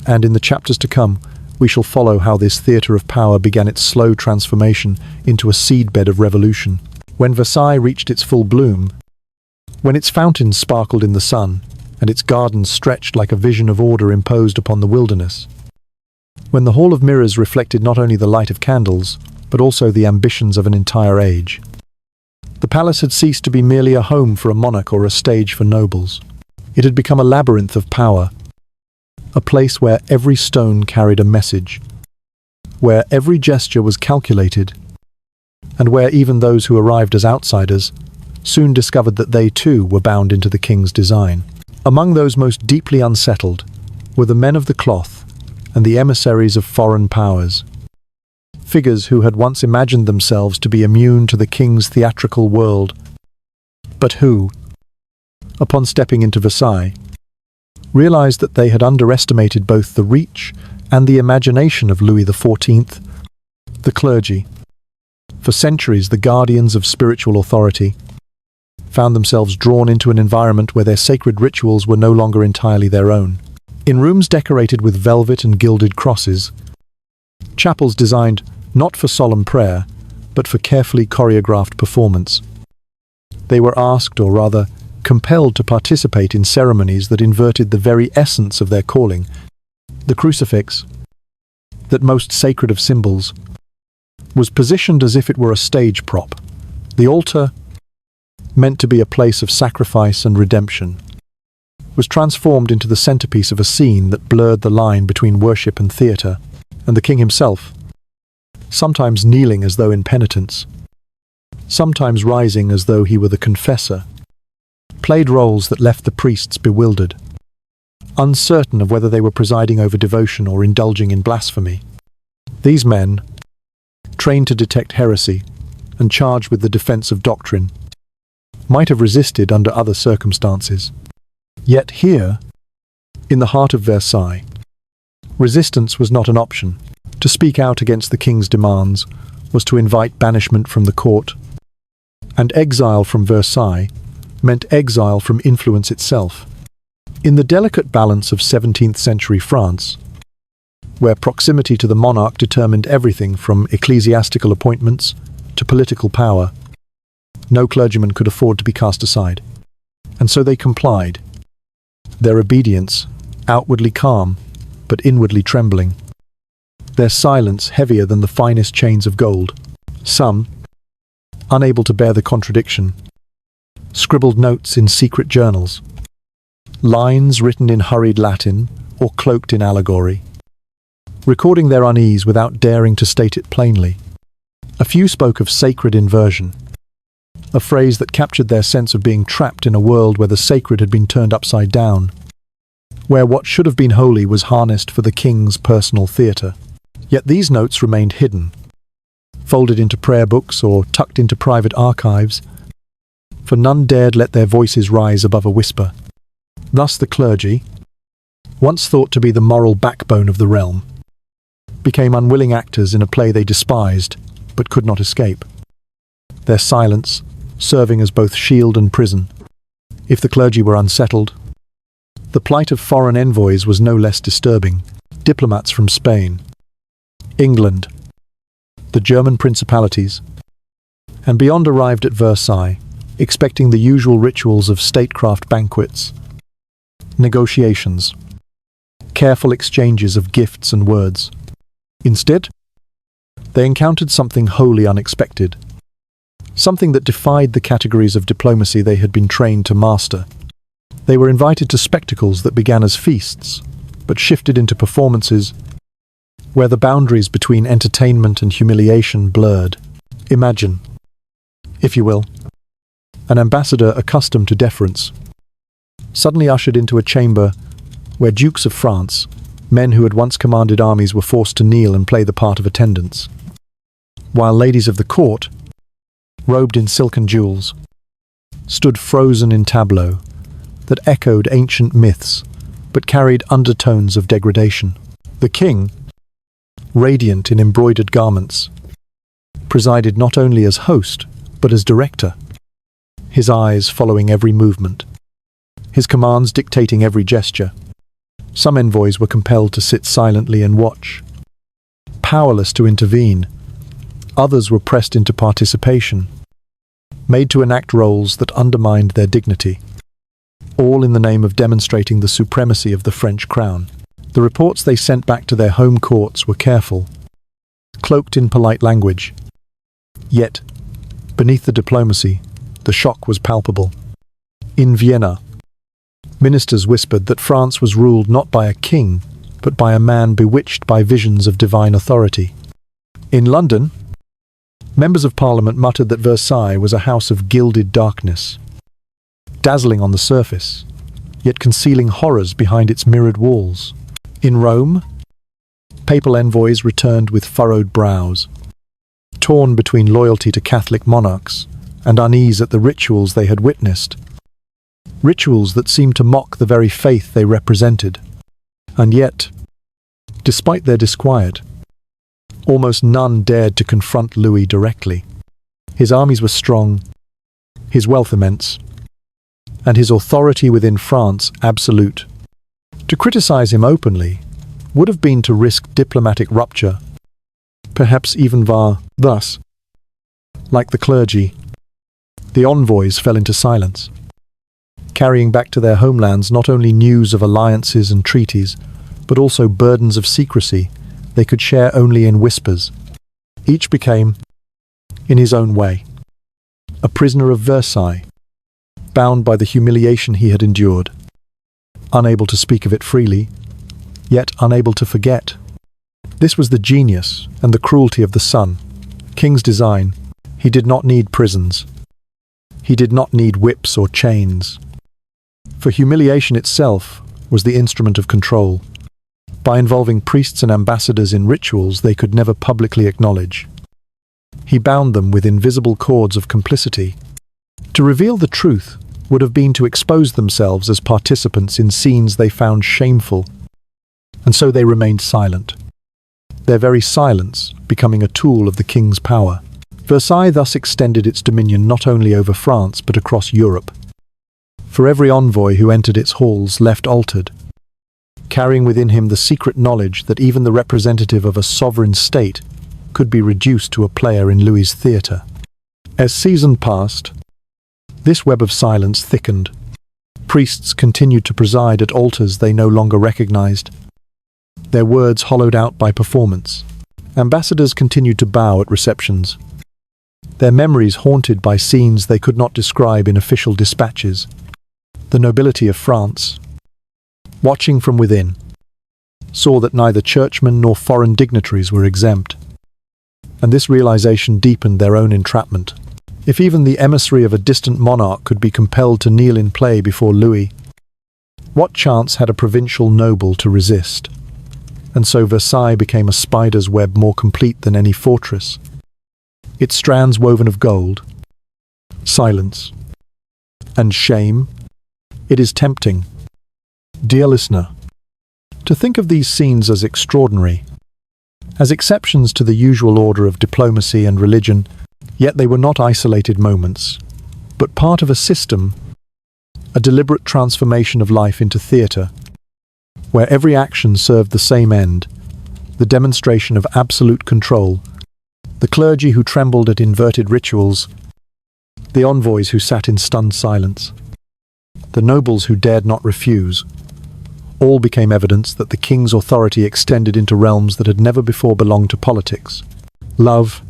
And in the chapters to come, we shall follow how this theatre of power began its slow transformation into a seedbed of revolution. When Versailles reached its full bloom, when its fountains sparkled in the sun, and its gardens stretched like a vision of order imposed upon the wilderness, when the Hall of Mirrors reflected not only the light of candles, but also the ambitions of an entire age, the palace had ceased to be merely a home for a monarch or a stage for nobles. It had become a labyrinth of power, a place where every stone carried a message, where every gesture was calculated, and where even those who arrived as outsiders soon discovered that they too were bound into the king's design. Among those most deeply unsettled were the men of the cloth and the emissaries of foreign powers, figures who had once imagined themselves to be immune to the king's theatrical world, but who, upon stepping into Versailles, realized that they had underestimated both the reach and the imagination of Louis XIV, the clergy. For centuries, the guardians of spiritual authority found themselves drawn into an environment where their sacred rituals were no longer entirely their own. In rooms decorated with velvet and gilded crosses, chapels designed not for solemn prayer, but for carefully choreographed performance, they were asked, or rather compelled, to participate in ceremonies that inverted the very essence of their calling. The crucifix, that most sacred of symbols, was positioned as if it were a stage prop. The altar, meant to be a place of sacrifice and redemption, was transformed into the centerpiece of a scene that blurred the line between worship and theatre, and the king himself, sometimes kneeling as though in penitence, sometimes rising as though he were the confessor, played roles that left the priests bewildered, uncertain of whether they were presiding over devotion or indulging in blasphemy. These men, trained to detect heresy and charged with the defense of doctrine, might have resisted under other circumstances. Yet here, in the heart of Versailles, resistance was not an option. To speak out against the king's demands was to invite banishment from the court, and exile from Versailles meant exile from influence itself. In the delicate balance of 17th century France, where proximity to the monarch determined everything from ecclesiastical appointments to political power, no clergyman could afford to be cast aside. And so they complied, their obedience outwardly calm, but inwardly trembling, their silence heavier than the finest chains of gold. Some, unable to bear the contradiction, scribbled notes in secret journals, lines written in hurried Latin or cloaked in allegory, recording their unease without daring to state it plainly. A few spoke of sacred inversion, a phrase that captured their sense of being trapped in a world where the sacred had been turned upside down, where what should have been holy was harnessed for the king's personal theatre. Yet these notes remained hidden, folded into prayer books or tucked into private archives, for none dared let their voices rise above a whisper. Thus the clergy, once thought to be the moral backbone of the realm, became unwilling actors in a play they despised but could not escape, their silence serving as both shield and prison. If the clergy were unsettled, the plight of foreign envoys was no less disturbing. Diplomats from Spain, England, the German principalities, and beyond arrived at Versailles, expecting the usual rituals of statecraft banquets, negotiations, careful exchanges of gifts and words. Instead, they encountered something wholly unexpected, something that defied the categories of diplomacy they had been trained to master. They were invited to spectacles that began as feasts, but shifted into performances where the boundaries between entertainment and humiliation blurred. Imagine, if you will, an ambassador accustomed to deference, suddenly ushered into a chamber where dukes of France, Men who had once commanded armies were forced to kneel and play the part of attendants, while ladies of the court, robed in silk and jewels, stood frozen in tableaux that echoed ancient myths but carried undertones of degradation. The king, radiant in embroidered garments, presided not only as host but as director, his eyes following every movement, his commands dictating every gesture. Some envoys were compelled to sit silently and watch, powerless to intervene. Others were pressed into participation, made to enact roles that undermined their dignity, all in the name of demonstrating the supremacy of the French crown. The reports they sent back to their home courts were careful, cloaked in polite language. Yet, beneath the diplomacy, the shock was palpable. In Vienna, ministers whispered that France was ruled not by a king, but by a man bewitched by visions of divine authority. In London, members of Parliament muttered that Versailles was a house of gilded darkness, dazzling on the surface, yet concealing horrors behind its mirrored walls. In Rome, papal envoys returned with furrowed brows, torn between loyalty to Catholic monarchs and unease at the rituals they had witnessed, rituals that seemed to mock the very faith they represented. And yet, despite their disquiet, almost none dared to confront Louis directly. His armies were strong, his wealth immense, and his authority within France absolute. To criticize him openly would have been to risk diplomatic rupture, perhaps even thus. Like the clergy, the envoys fell into silence, carrying back to their homelands not only news of alliances and treaties, but also burdens of secrecy they could share only in whispers. Each became, in his own way, a prisoner of Versailles, bound by the humiliation he had endured, unable to speak of it freely, yet unable to forget. This was the genius and the cruelty of the Sun, King's design. He did not need prisons. He did not need whips or chains. For humiliation itself was the instrument of control, by involving priests and ambassadors in rituals they could never publicly acknowledge. He bound them with invisible cords of complicity. To reveal the truth would have been to expose themselves as participants in scenes they found shameful, and so they remained silent, their very silence becoming a tool of the king's power. Versailles thus extended its dominion not only over France but across Europe. For every envoy who entered its halls left altered, carrying within him the secret knowledge that even the representative of a sovereign state could be reduced to a player in Louis's theatre. As season passed, this web of silence thickened. Priests continued to preside at altars they no longer recognized, their words hollowed out by performance. Ambassadors continued to bow at receptions, their memories haunted by scenes they could not describe in official dispatches. The nobility of France, watching from within, saw that neither churchmen nor foreign dignitaries were exempt, and this realization deepened their own entrapment. If even the emissary of a distant monarch could be compelled to kneel in play before Louis, what chance had a provincial noble to resist? And so Versailles became a spider's web more complete than any fortress, its strands woven of gold, silence, and shame. It is tempting, dear listener, to think of these scenes as extraordinary, as exceptions to the usual order of diplomacy and religion. Yet they were not isolated moments, but part of a system, a deliberate transformation of life into theatre, where every action served the same end, the demonstration of absolute control. The clergy who trembled at inverted rituals, the envoys who sat in stunned silence, the nobles who dared not refuse, all became evidence that the king's authority extended into realms that had never before belonged to politics. Love,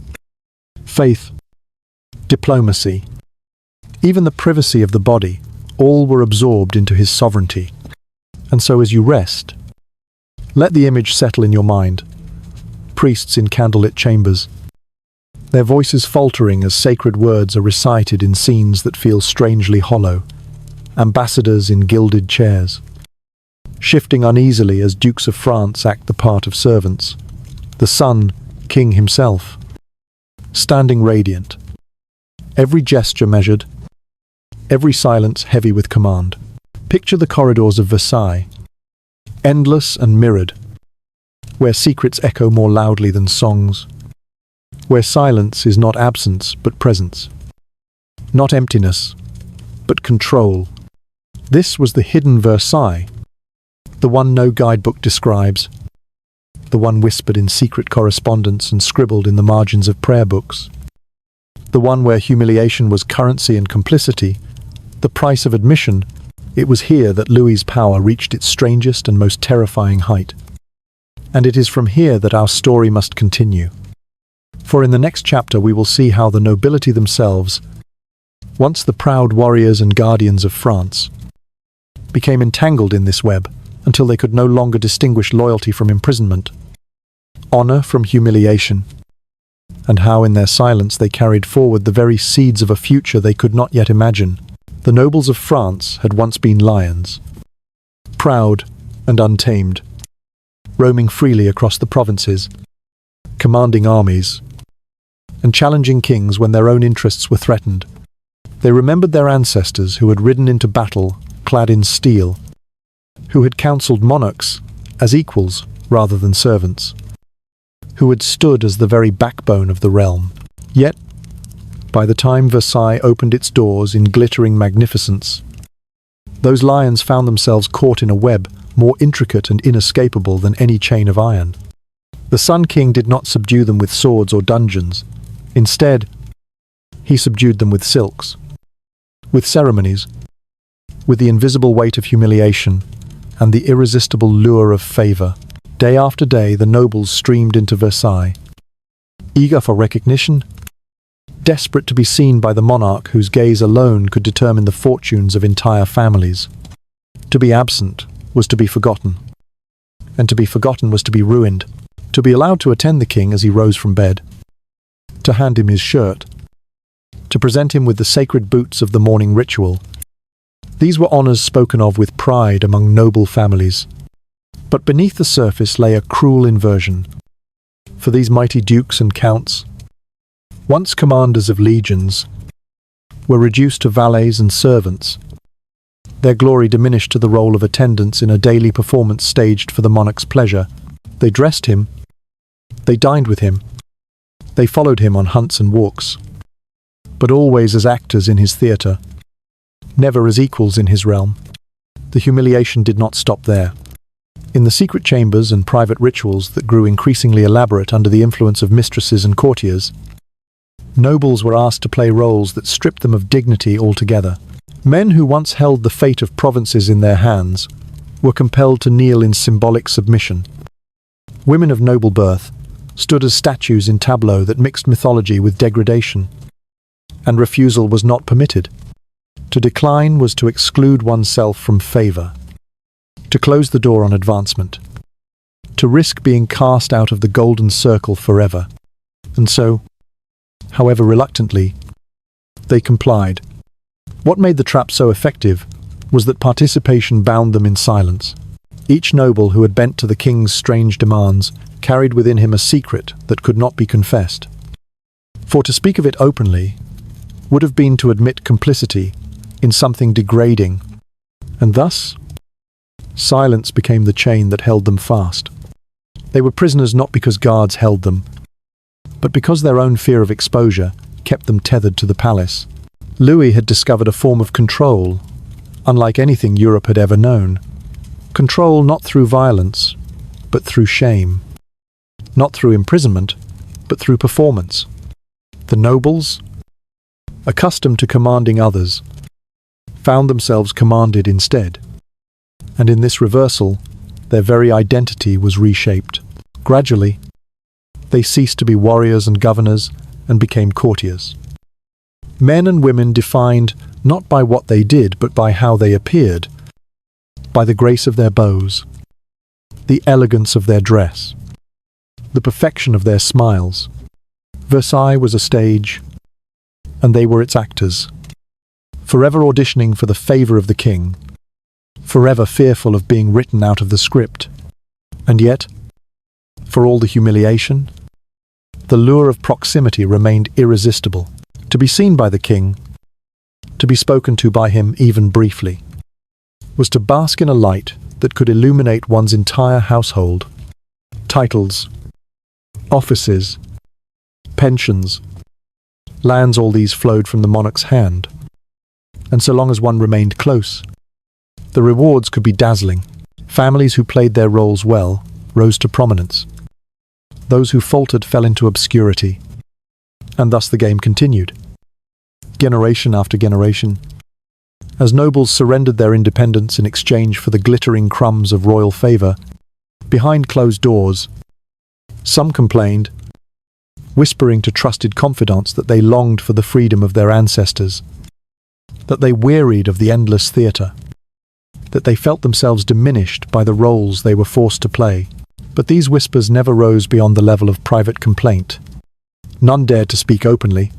faith, diplomacy, even the privacy of the body, all were absorbed into his sovereignty. And so as you rest, let the image settle in your mind. Priests in candlelit chambers, their voices faltering as sacred words are recited in scenes that feel strangely hollow. Ambassadors in gilded chairs, shifting uneasily as dukes of France act the part of servants. The son, king himself, standing radiant, every gesture measured, every silence heavy with command. Picture the corridors of Versailles, endless and mirrored, where secrets echo more loudly than songs, where silence is not absence but presence, not emptiness, but control. This was the hidden Versailles, the one no guidebook describes, the one whispered in secret correspondence and scribbled in the margins of prayer books, the one where humiliation was currency and complicity, the price of admission. It was here that Louis's power reached its strangest and most terrifying height. And it is from here that our story must continue. For in the next chapter we will see how the nobility themselves, once the proud warriors and guardians of France, became entangled in this web until they could no longer distinguish loyalty from imprisonment, honor from humiliation, and how in their silence they carried forward the very seeds of a future they could not yet imagine. The nobles of France had once been lions, proud and untamed, roaming freely across the provinces, commanding armies, and challenging kings when their own interests were threatened. They remembered their ancestors who had ridden into battle clad in steel, who had counseled monarchs as equals rather than servants, who had stood as the very backbone of the realm. Yet, by the time Versailles opened its doors in glittering magnificence, those lions found themselves caught in a web more intricate and inescapable than any chain of iron. The Sun King did not subdue them with swords or dungeons. Instead, he subdued them with silks, with ceremonies, with the invisible weight of humiliation and the irresistible lure of favor. Day after day, the nobles streamed into Versailles, eager for recognition, desperate to be seen by the monarch whose gaze alone could determine the fortunes of entire families. To be absent was to be forgotten, and to be forgotten was to be ruined. To be allowed to attend the king as he rose from bed, to hand him his shirt, to present him with the sacred boots of the morning ritual. These were honors spoken of with pride among noble families. But beneath the surface lay a cruel inversion. For these mighty dukes and counts, once commanders of legions, were reduced to valets and servants. Their glory diminished to the role of attendants in a daily performance staged for the monarch's pleasure. They dressed him, they dined with him, they followed him on hunts and walks, but always as actors in his theatre, never as equals in his realm. The humiliation did not stop there. In the secret chambers and private rituals that grew increasingly elaborate under the influence of mistresses and courtiers, nobles were asked to play roles that stripped them of dignity altogether. Men who once held the fate of provinces in their hands were compelled to kneel in symbolic submission. Women of noble birth stood as statues in tableaux that mixed mythology with degradation, and refusal was not permitted. To decline was to exclude oneself from favor, to close the door on advancement, to risk being cast out of the golden circle forever. And so, however reluctantly, they complied. What made the trap so effective was that participation bound them in silence. Each noble who had bent to the king's strange demands carried within him a secret that could not be confessed. For to speak of it openly would have been to admit complicity in something degrading, and thus silence became the chain that held them fast. They were prisoners not because guards held them, but because their own fear of exposure kept them tethered to the palace. Louis had discovered a form of control, unlike anything Europe had ever known. Control not through violence, but through shame. Not through imprisonment, but through performance. The nobles, accustomed to commanding others, found themselves commanded instead. And in this reversal, their very identity was reshaped. Gradually, they ceased to be warriors and governors and became courtiers. Men and women defined not by what they did, but by how they appeared, by the grace of their bows, the elegance of their dress, the perfection of their smiles. Versailles was a stage, and they were its actors, forever auditioning for the favor of the king, forever fearful of being written out of the script. And yet, for all the humiliation, the lure of proximity remained irresistible. To be seen by the king, to be spoken to by him even briefly, was to bask in a light that could illuminate one's entire household. Titles, offices, pensions, lands, all these flowed from the monarch's hand. And so long as one remained close, the rewards could be dazzling. Families who played their roles well rose to prominence. Those who faltered fell into obscurity. And thus the game continued. Generation after generation, as nobles surrendered their independence in exchange for the glittering crumbs of royal favor, behind closed doors, some complained, whispering to trusted confidants that they longed for the freedom of their ancestors, that they wearied of the endless theatre, that they felt themselves diminished by the roles they were forced to play. But these whispers never rose beyond the level of private complaint. None dared to speak openly,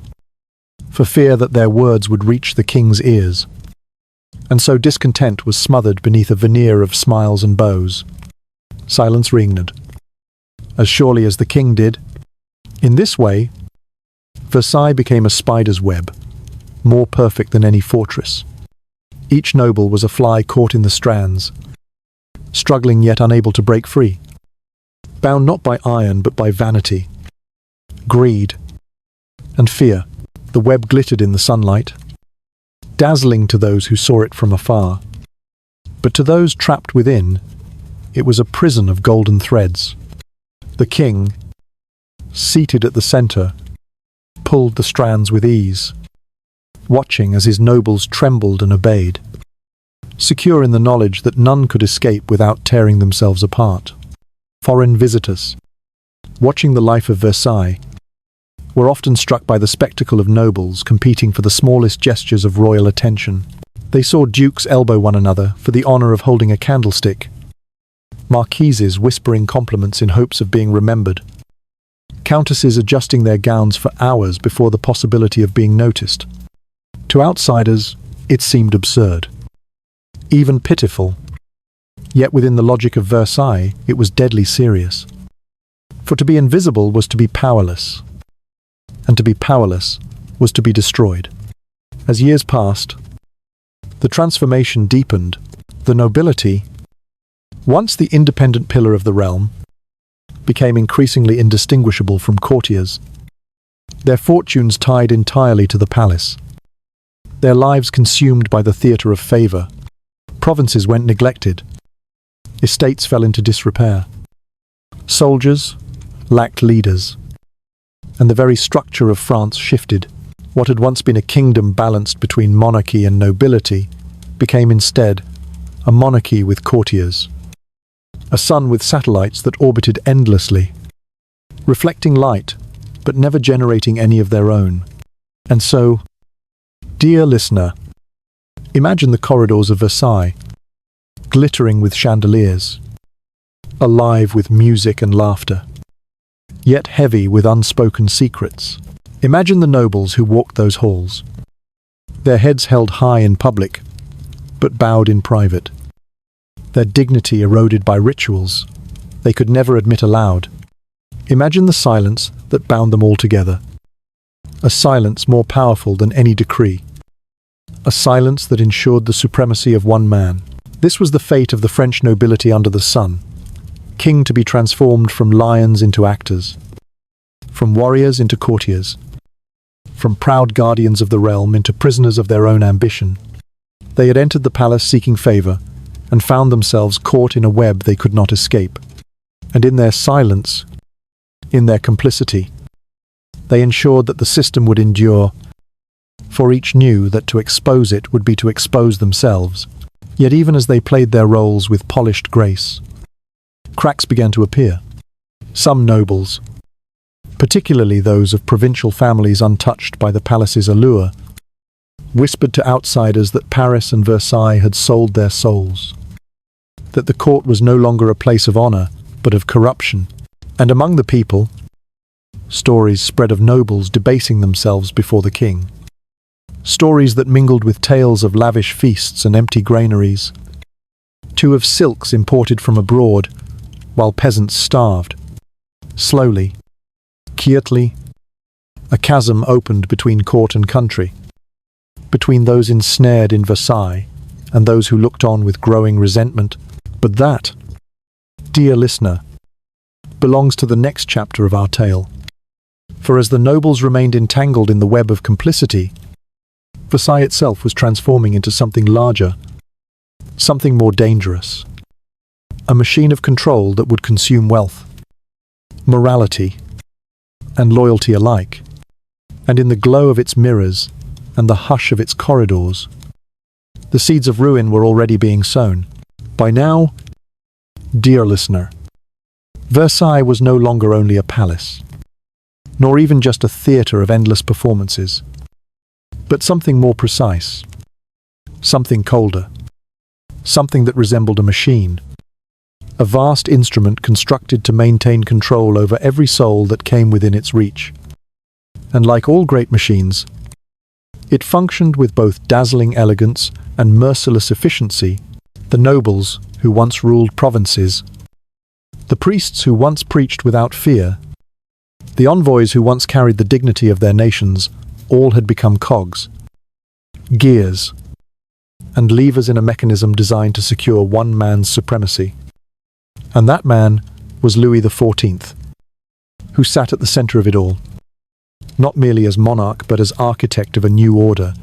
for fear that their words would reach the king's ears. And so discontent was smothered beneath a veneer of smiles and bows. Silence reigned, as surely as the king did. In this way, Versailles became a spider's web, more perfect than any fortress. Each noble was a fly caught in the strands, struggling yet unable to break free, bound not by iron but by vanity, greed, and fear. The web glittered in the sunlight, dazzling to those who saw it from afar. But to those trapped within, it was a prison of golden threads. The king, seated at the center, pulled the strands with ease, watching as his nobles trembled and obeyed, secure in the knowledge that none could escape without tearing themselves apart. Foreign visitors, watching the life of Versailles, were often struck by the spectacle of nobles competing for the smallest gestures of royal attention. They saw dukes elbow one another for the honor of holding a candlestick, marquises whispering compliments in hopes of being remembered, countesses adjusting their gowns for hours before the possibility of being noticed. To outsiders, it seemed absurd, even pitiful. Yet within the logic of Versailles, it was deadly serious. For to be invisible was to be powerless, and to be powerless was to be destroyed. As years passed, the transformation deepened. The nobility, once the independent pillar of the realm, became increasingly indistinguishable from courtiers, their fortunes tied entirely to the palace, their lives consumed by the theatre of favor. Provinces went neglected, estates fell into disrepair, soldiers lacked leaders, and the very structure of France shifted. What had once been a kingdom balanced between monarchy and nobility became instead a monarchy with courtiers, a sun with satellites that orbited endlessly, reflecting light but never generating any of their own. And so, dear listener, imagine the corridors of Versailles, glittering with chandeliers, alive with music and laughter, yet heavy with unspoken secrets. Imagine the nobles who walked those halls, their heads held high in public, but bowed in private, their dignity eroded by rituals they could never admit aloud. Imagine the silence that bound them all together, a silence more powerful than any decree, a silence that ensured the supremacy of one man. This was the fate of the French nobility under the sun, king to be transformed from lions into actors, from warriors into courtiers, from proud guardians of the realm into prisoners of their own ambition. They had entered the palace seeking favor, and found themselves caught in a web they could not escape. And in their silence, in their complicity, they ensured that the system would endure, for each knew that to expose it would be to expose themselves. Yet even as they played their roles with polished grace, cracks began to appear. Some nobles, particularly those of provincial families untouched by the palace's allure, whispered to outsiders that Paris and Versailles had sold their souls, that the court was no longer a place of honor, but of corruption. And among the people, stories spread of nobles debasing themselves before the king, stories that mingled with tales of lavish feasts and empty granaries, two of silks imported from abroad, while peasants starved. Slowly, quietly, a chasm opened between court and country, between those ensnared in Versailles and those who looked on with growing resentment. But that, dear listener, belongs to the next chapter of our tale. For as the nobles remained entangled in the web of complicity, Versailles itself was transforming into something larger, something more dangerous. A machine of control that would consume wealth, morality, and loyalty alike. And in the glow of its mirrors and the hush of its corridors, the seeds of ruin were already being sown. By now, dear listener, Versailles was no longer only a palace, nor even just a theatre of endless performances, but something more precise, something colder, something that resembled a machine, a vast instrument constructed to maintain control over every soul that came within its reach. And like all great machines, it functioned with both dazzling elegance and merciless efficiency. The nobles who once ruled provinces, the priests who once preached without fear, the envoys who once carried the dignity of their nations, all had become cogs, gears, and levers in a mechanism designed to secure one man's supremacy. And that man was Louis XIV, who sat at the center of it all, not merely as monarch but as architect of a new order,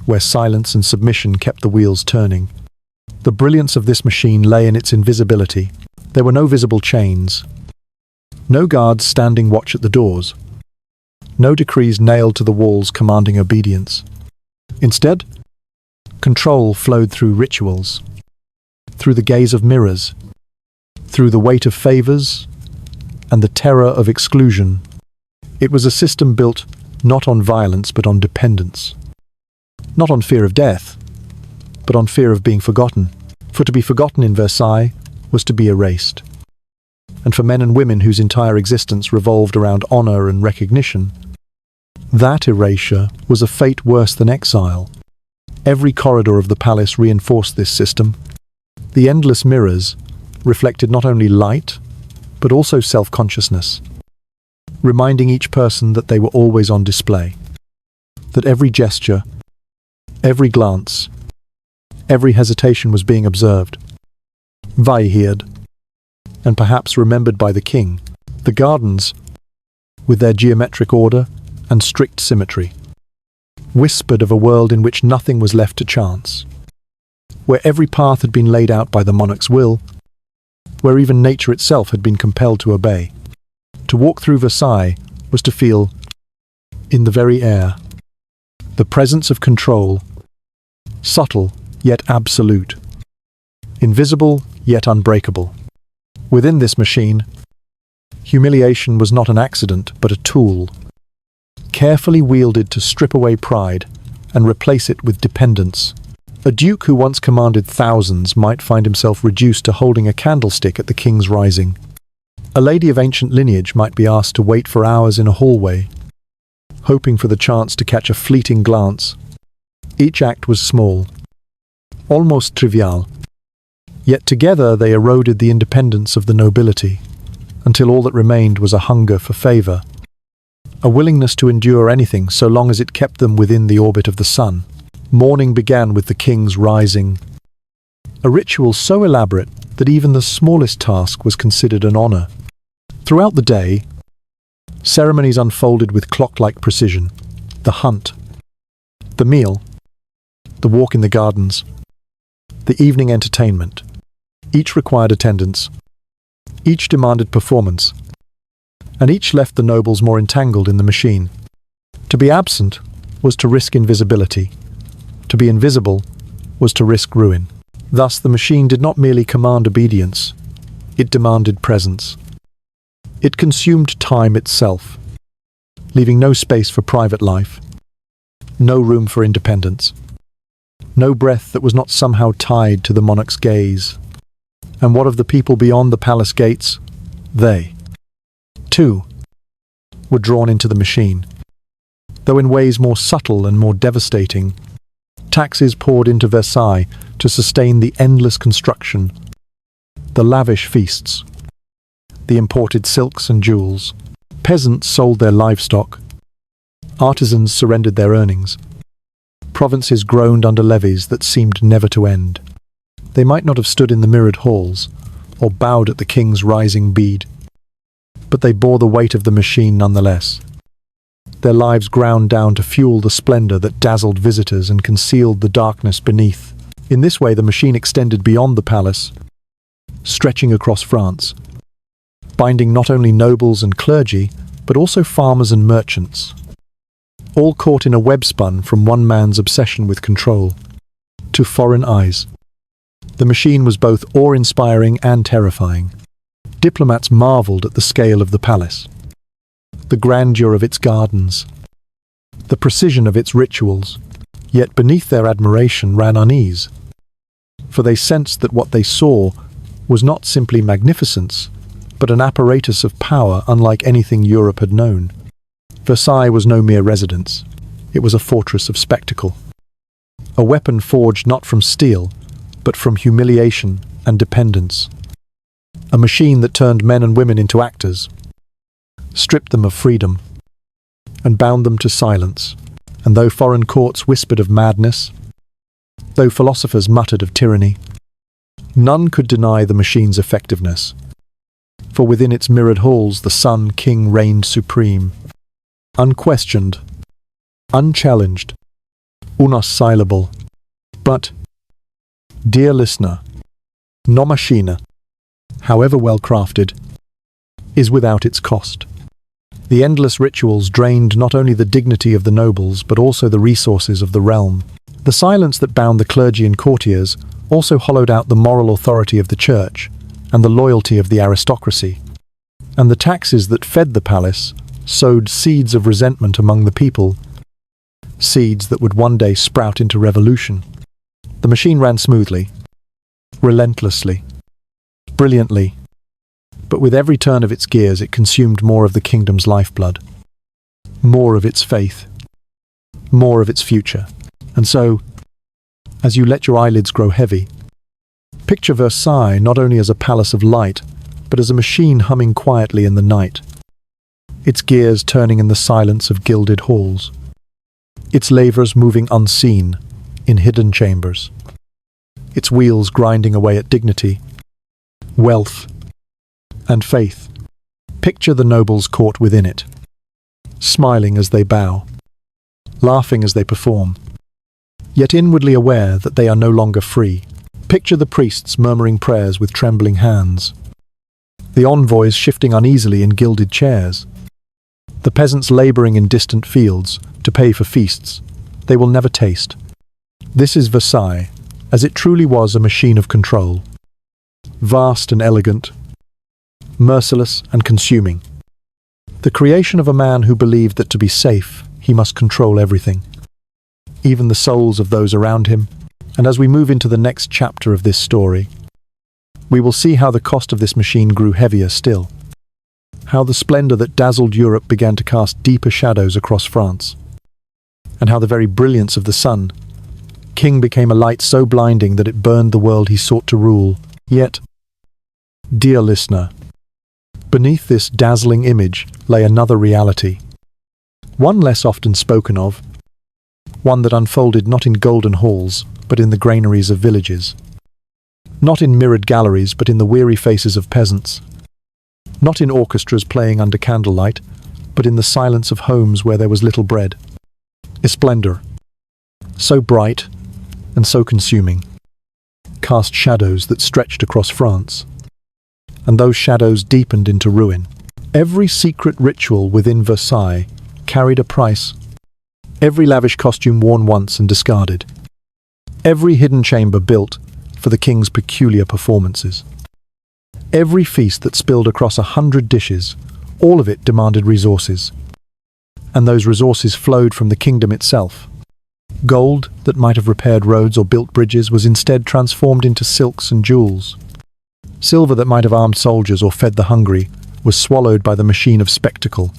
where silence and submission kept the wheels turning. The brilliance of this machine lay in its invisibility. There were no visible chains, no guards standing watch at the doors, no decrees nailed to the walls commanding obedience. Instead, control flowed through rituals, through the gaze of mirrors, through the weight of favors, and the terror of exclusion. It was a system built not on violence but on dependence, not on fear of death, but on fear of being forgotten. For to be forgotten in Versailles was to be erased. And for men and women whose entire existence revolved around honor and recognition, that erasure was a fate worse than exile. Every corridor of the palace reinforced this system. The endless mirrors reflected not only light, but also self-consciousness, reminding each person that they were always on display, that every gesture, every glance, every hesitation was being observed, vieilled, and perhaps remembered by the king. The gardens, with their geometric order and strict symmetry, whispered of a world in which nothing was left to chance, where every path had been laid out by the monarch's will, where even nature itself had been compelled to obey. To walk through Versailles was to feel, in the very air, the presence of control, subtle yet absolute, invisible yet unbreakable. Within this machine, humiliation was not an accident but a tool, carefully wielded to strip away pride and replace it with dependence. A duke who once commanded thousands might find himself reduced to holding a candlestick at the king's rising. A lady of ancient lineage might be asked to wait for hours in a hallway, hoping for the chance to catch a fleeting glance. Each act was small, almost trivial, yet together they eroded the independence of the nobility, until all that remained was a hunger for favor, a willingness to endure anything so long as it kept them within the orbit of the sun. Morning began with the king's rising, a ritual so elaborate that even the smallest task was considered an honor. Throughout the day, ceremonies unfolded with clock-like precision. The hunt, the meal, the walk in the gardens, the evening entertainment. Each required attendance, each demanded performance, and each left the nobles more entangled in the machine. To be absent was to risk invisibility. To be invisible was to risk ruin. Thus, the machine did not merely command obedience, it demanded presence. It consumed time itself, leaving no space for private life, no room for independence, no breath that was not somehow tied to the monarch's gaze. And what of the people beyond the palace gates? They, too, were drawn into the machine, though in ways more subtle and more devastating. Taxes poured into Versailles to sustain the endless construction The lavish feasts, the imported silks and jewels. Peasants sold their livestock. Artisans surrendered their earnings. Provinces groaned under levies that seemed never to end. They might not have stood in the mirrored halls, or bowed at the king's rising bead, but they bore the weight of the machine nonetheless. Their lives ground down to fuel the splendor that dazzled visitors and concealed the darkness beneath. In this way, the machine extended beyond the palace, stretching across France, binding not only nobles and clergy, but also farmers and merchants, all caught in a web spun from one man's obsession with control. To foreign eyes, the machine was both awe-inspiring and terrifying. Diplomats marveled at the scale of the palace, the grandeur of its gardens, the precision of its rituals, yet beneath their admiration ran unease, for they sensed that what they saw was not simply magnificence, but an apparatus of power unlike anything Europe had known. Versailles was no mere residence. It was a fortress of spectacle, a weapon forged not from steel, but from humiliation and dependence. A machine that turned men and women into actors, stripped them of freedom, and bound them to silence. And though foreign courts whispered of madness, though philosophers muttered of tyranny, none could deny the machine's effectiveness. For within its mirrored halls the Sun King reigned supreme, unquestioned, unchallenged, unassailable. But, dear listener, no machine, however well crafted, is without its cost. The endless rituals drained not only the dignity of the nobles, but also the resources of the realm. The silence that bound the clergy and courtiers also hollowed out the moral authority of the church and the loyalty of the aristocracy. And the taxes that fed the palace sowed seeds of resentment among the people, seeds that would one day sprout into revolution. The machine ran smoothly, relentlessly, brilliantly, but with every turn of its gears it consumed more of the kingdom's lifeblood, more of its faith, more of its future. And so, as you let your eyelids grow heavy, picture Versailles not only as a palace of light, but as a machine humming quietly in the night, its gears turning in the silence of gilded halls, its levers moving unseen in hidden chambers, its wheels grinding away at dignity, wealth, and faith. Picture the nobles caught within it, smiling as they bow, laughing as they perform, yet inwardly aware that they are no longer free. Picture the priests murmuring prayers with trembling hands, the envoys shifting uneasily in gilded chairs, the peasants laboring in distant fields to pay for feasts they will never taste. This is Versailles, as it truly was a machine of control, vast and elegant, merciless and consuming. The creation of a man who believed that to be safe, he must control everything, even the souls of those around him. And as we move into the next chapter of this story, we will see how the cost of this machine grew heavier still, how the splendor that dazzled Europe began to cast deeper shadows across France, and how the very brilliance of the Sun King became a light so blinding that it burned the world he sought to rule. Yet, dear listener, beneath this dazzling image lay another reality, one less often spoken of, one that unfolded not in golden halls, but in the granaries of villages, not in mirrored galleries, but in the weary faces of peasants, not in orchestras playing under candlelight, but in the silence of homes where there was little bread. A splendor, so bright and so consuming, cast shadows that stretched across France, and those shadows deepened into ruin. Every secret ritual within Versailles carried a price, every lavish costume worn once and discarded, every hidden chamber built for the king's peculiar performances. Every feast that spilled across 100 dishes, all of it demanded resources. And those resources flowed from the kingdom itself. Gold that might have repaired roads or built bridges was instead transformed into silks and jewels. Silver that might have armed soldiers or fed the hungry was swallowed by the machine of spectacle.